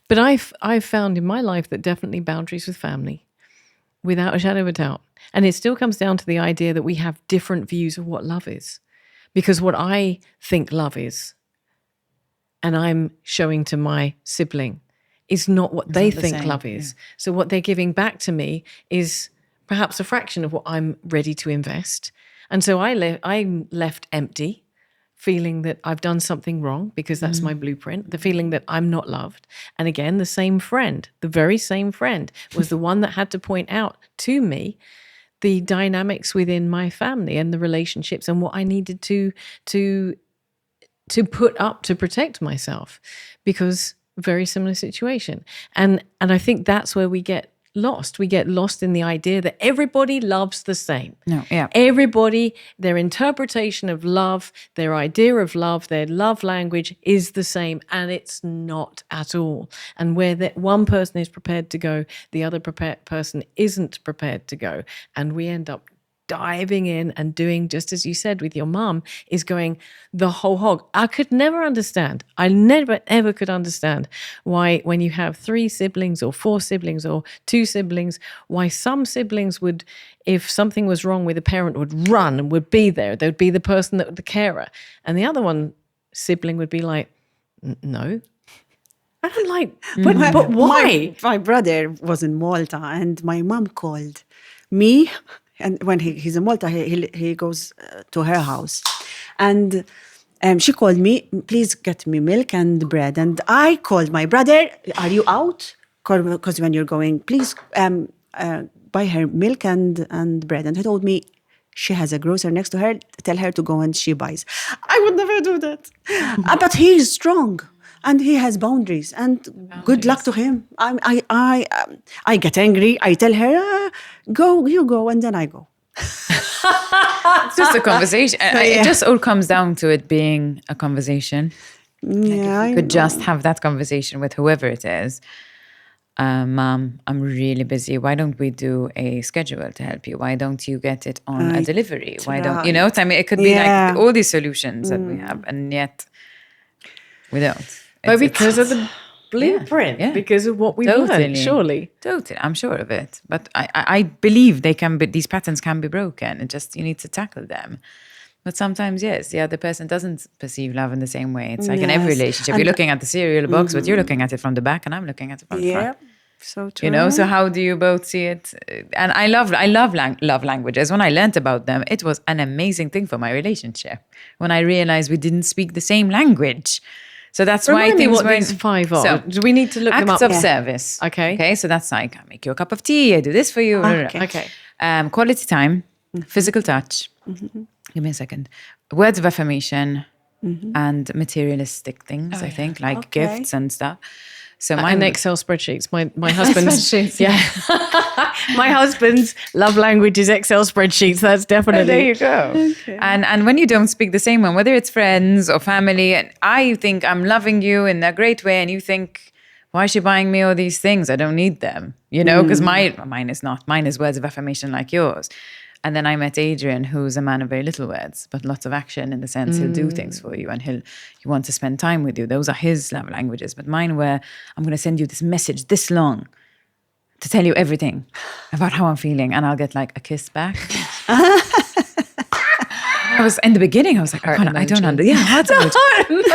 But I've found in my life that definitely boundaries with family, without a shadow of a doubt. And it still comes down to the idea that we have different views of what love is. Because what I think love is, and I'm showing to my sibling, is not what they think love is. Yeah. So what they're giving back to me is perhaps a fraction of what I'm ready to invest. And so I'm left empty, feeling that I've done something wrong because that's my blueprint, the feeling that I'm not loved. And again, the very same friend was the one that had to point out to me the dynamics within my family and the relationships and what I needed to put up to protect myself, because very similar situation. And I think that's where we get lost. We get lost in the idea that everybody loves the same. No, yeah. Everybody, their interpretation of love, their idea of love, their love language is the same, and it's not at all. And where one person is prepared to go, the other person isn't prepared to go. And we end up diving in and doing, just as you said with your mum, is going the whole hog. I could never understand. I never, ever could understand why, when you have 3 siblings or 4 siblings or 2 siblings, why some siblings would, if something was wrong with a parent, would run and would be there. They would be the person that the carer. And the other sibling would be like, no. And I'm like, but why? My brother was in Malta, and my mom called me. And when he's in Malta, he goes to her house. And she called me, "Please get me milk and bread." And I called my brother, "Are you out? Because when you're going, please buy her milk and bread." And he told me, she has a grocer next to her, tell her to go and she buys. I would never do that. But he is strong. And he has boundaries, and good luck to him. I get angry. I tell her, "Go, you go," and then I go. It's just a conversation. It just all comes down to it being a conversation. Yeah, if you could just have that conversation with whoever it is. "Mom, I'm really busy. Why don't we do a schedule to help you? Why don't you get it on a delivery? Why don't you know?" I mean, it could be like all these solutions that we have, and yet we don't. But because of the blueprint, because of what we've learned, surely. Totally, I'm sure of it. But I believe these patterns can be broken. It just, you need to tackle them. But sometimes, yes, the other person doesn't perceive love in the same way. It's like in every relationship. You're looking at the cereal box, but you're looking at it from the back, and I'm looking at it from the front. So true. You know, so how do you both see it? And I love love languages. When I learned about them, it was an amazing thing for my relationship. When I realized we didn't speak the same language. So that's why things were. These 5 are. So, do we need to look them up? Acts of service. Okay. So that's like, I make you a cup of tea. I do this for you. Okay. Quality time, physical touch. Give me a second. Words of affirmation and materialistic things. I think like gifts and stuff. So and Excel spreadsheets. My husband's my husband's love language is Excel spreadsheets. That's definitely there you go. And when you don't speak the same one, whether it's friends or family, and I think I'm loving you in a great way, and you think, why is she buying me all these things? I don't need them, because mine is words of affirmation like yours. And then I met Adrian, who's a man of very little words, but lots of action, in the sense he'll do things for you and he want to spend time with you. Those are his love languages. But mine were, I'm going to send you this message this long to tell you everything about how I'm feeling, and I'll get like a kiss back. I was in the beginning. I was like, I don't understand. Yeah, heart emoji.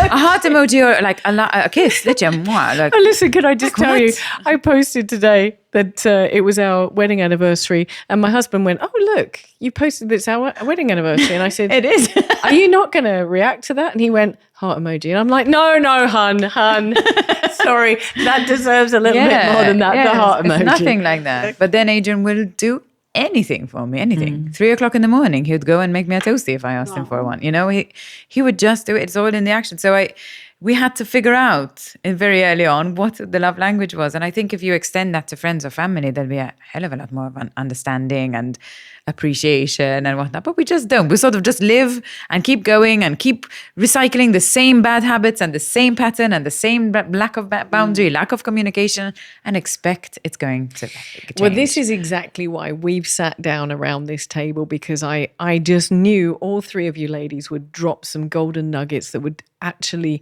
A heart emoji, or like a kiss. Literally, like. Oh, listen, can I just tell you? I posted today that it was our wedding anniversary, and my husband went, "Oh, look, you posted that it's our wedding anniversary," and I said, "It is. Are you not going to react to that?" And he went, "Heart emoji," and I'm like, "No, hun, sorry, that deserves a little bit more than that." The heart emoji, it's nothing like that. But then Adrian will do anything for me, anything. 3:00 in the morning, he would go and make me a toastie if I asked him for one. He would just do it. It's all in the action. So we had to figure out very early on what the love language was. And I think if you extend that to friends or family, there'll be a hell of a lot more of an understanding and appreciation and whatnot. But we just don't. We sort of just live and keep going and keep recycling the same bad habits and the same pattern and the same lack of boundary, lack of communication, and expect it's going to change. Well, this is exactly why we've sat down around this table, because I just knew all three of you ladies would drop some golden nuggets that would actually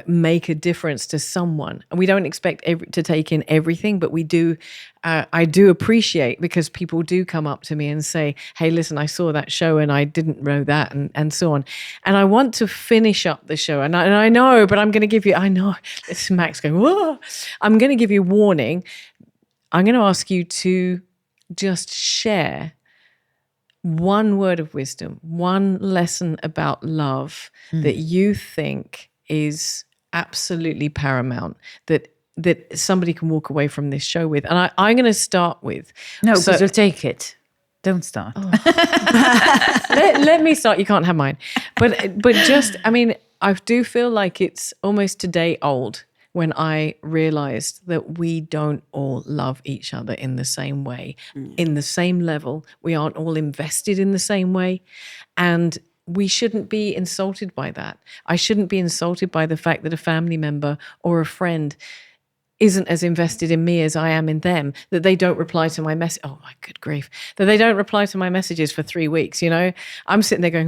make a difference to someone. And we don't expect to take in everything, but we do. I do appreciate, because people do come up to me and say, "Hey, listen, I saw that show and I didn't know that," and so on. And I want to finish up the show. And I know, but I'm going to give you, I know, it's Max going, whoa. I'm going to give you a warning. I'm going to ask you to just share one word of wisdom, one lesson about love that you think is absolutely paramount, that somebody can walk away from this show with. And I'm going to start with... No, because you'll take it. Don't start. Oh. let me start. You can't have mine. But just, I mean, I do feel like it's almost today old when I realized that we don't all love each other in the same way, in the same level. We aren't all invested in the same way. And we shouldn't be insulted by that. I shouldn't be insulted by the fact that a family member or a friend isn't as invested in me as I am in them, that they don't reply to my message. Oh my good grief. That they don't reply to my messages for 3 weeks, I'm sitting there going,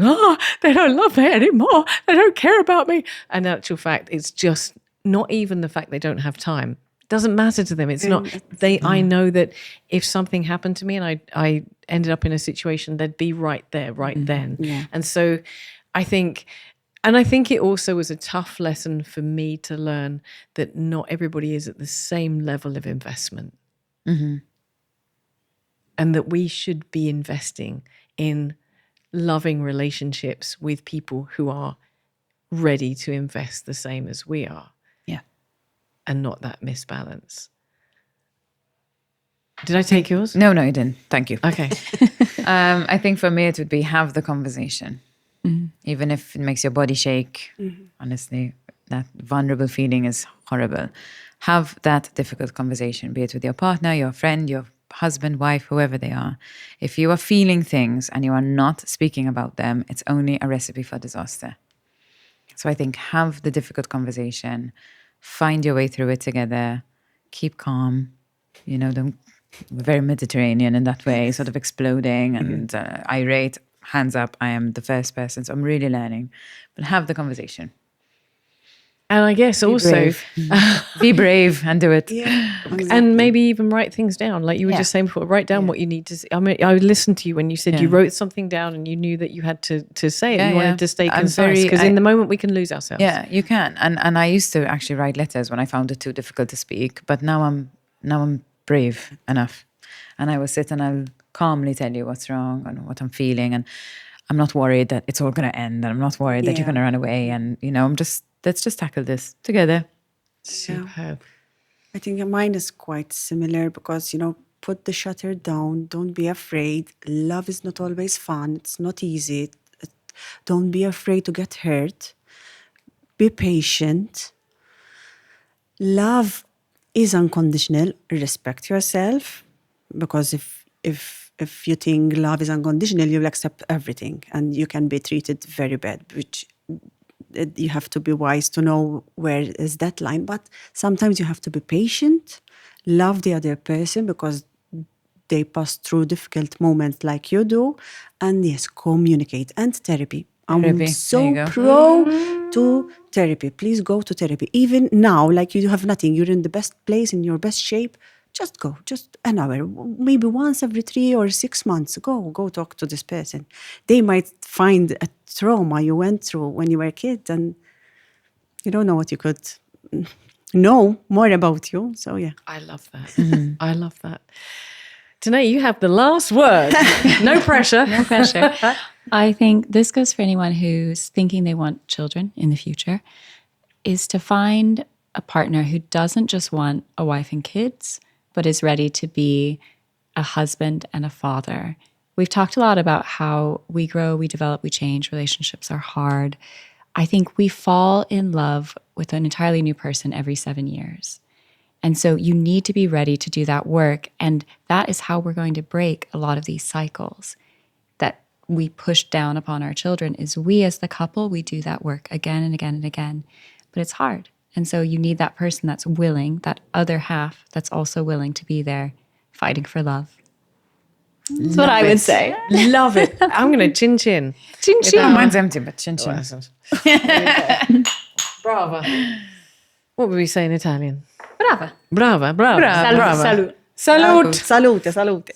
they don't love me anymore. They don't care about me. And in actual fact, it's just not even the fact they don't have time. It doesn't matter to them. It's not, I know that if something happened to me and I ended up in a situation, they'd be right there, right then. Yeah. And so I think it also was a tough lesson for me to learn that not everybody is at the same level of investment. Mm-hmm. And that we should be investing in loving relationships with people who are ready to invest the same as we are. Yeah. And not that misbalance. Did I take yours? No, you didn't. Thank you. Okay. I think for me it would be have the conversation. Mm-hmm. Even if it makes your body shake, honestly, that vulnerable feeling is horrible. Have that difficult conversation, be it with your partner, your friend, your husband, wife, whoever they are. If you are feeling things and you are not speaking about them, it's only a recipe for disaster. So I think have the difficult conversation, find your way through it together, keep calm, don't, very Mediterranean in that way, sort of exploding and irate. Hands up, I am the first person, so I'm really learning. But have the conversation. And I guess be brave and do it. Yeah, exactly. And maybe even write things down. Like you were just saying before, write down what you need to say. I mean, I listened to you when you said you wrote something down and you knew that you had to say it. You wanted to stay concise, because in the moment we can lose ourselves. Yeah, you can. And I used to actually write letters when I found it too difficult to speak. But now I'm brave enough. And I will sit and I'll calmly tell you what's wrong and what I'm feeling. And I'm not worried that it's all going to end. And I'm not worried that you're going to run away. And, let's just tackle this together. Superb. I think mine is quite similar because, put the shutter down. Don't be afraid. Love is not always fun. It's not easy. Don't be afraid to get hurt. Be patient. Love is unconditional. Respect yourself, because if you think love is unconditional, you will accept everything, and you can be treated very bad, which you have to be wise to know where is that line. But sometimes you have to be patient, love the other person because they pass through difficult moments like you do, and yes, communicate and therapy. I'm Therapy, there so you go. pro to therapy. Please go to therapy. Even now, like you have nothing, you're in the best place, in your best shape, just go, just an hour, maybe once every 3 or 6 months. Go talk to this person. They might find a trauma you went through when you were a kid, and you don't know what you could know more about you. So yeah. I love that. I love that. Danae, you have the last word. No pressure. No pressure. I think this goes for anyone who's thinking they want children in the future, is to find a partner who doesn't just want a wife and kids, but is ready to be a husband and a father. We've talked a lot about how we grow, we develop, we change, relationships are hard. I think we fall in love with an entirely new person every 7 years. And so you need to be ready to do that work. And that is how we're going to break a lot of these cycles that we push down upon our children, is we as the couple, we do that work again and again and again. But it's hard. And so you need that person that's willing, that other half that's also willing to be there fighting for love. That's what I would say. Love it. I'm going to chin chin. Chin chin. Oh, mine's empty, but chin chin. Brava. What would we say in Italian? Brava. Brava, brava. Brava. Brava. Salute. Salute. Salute.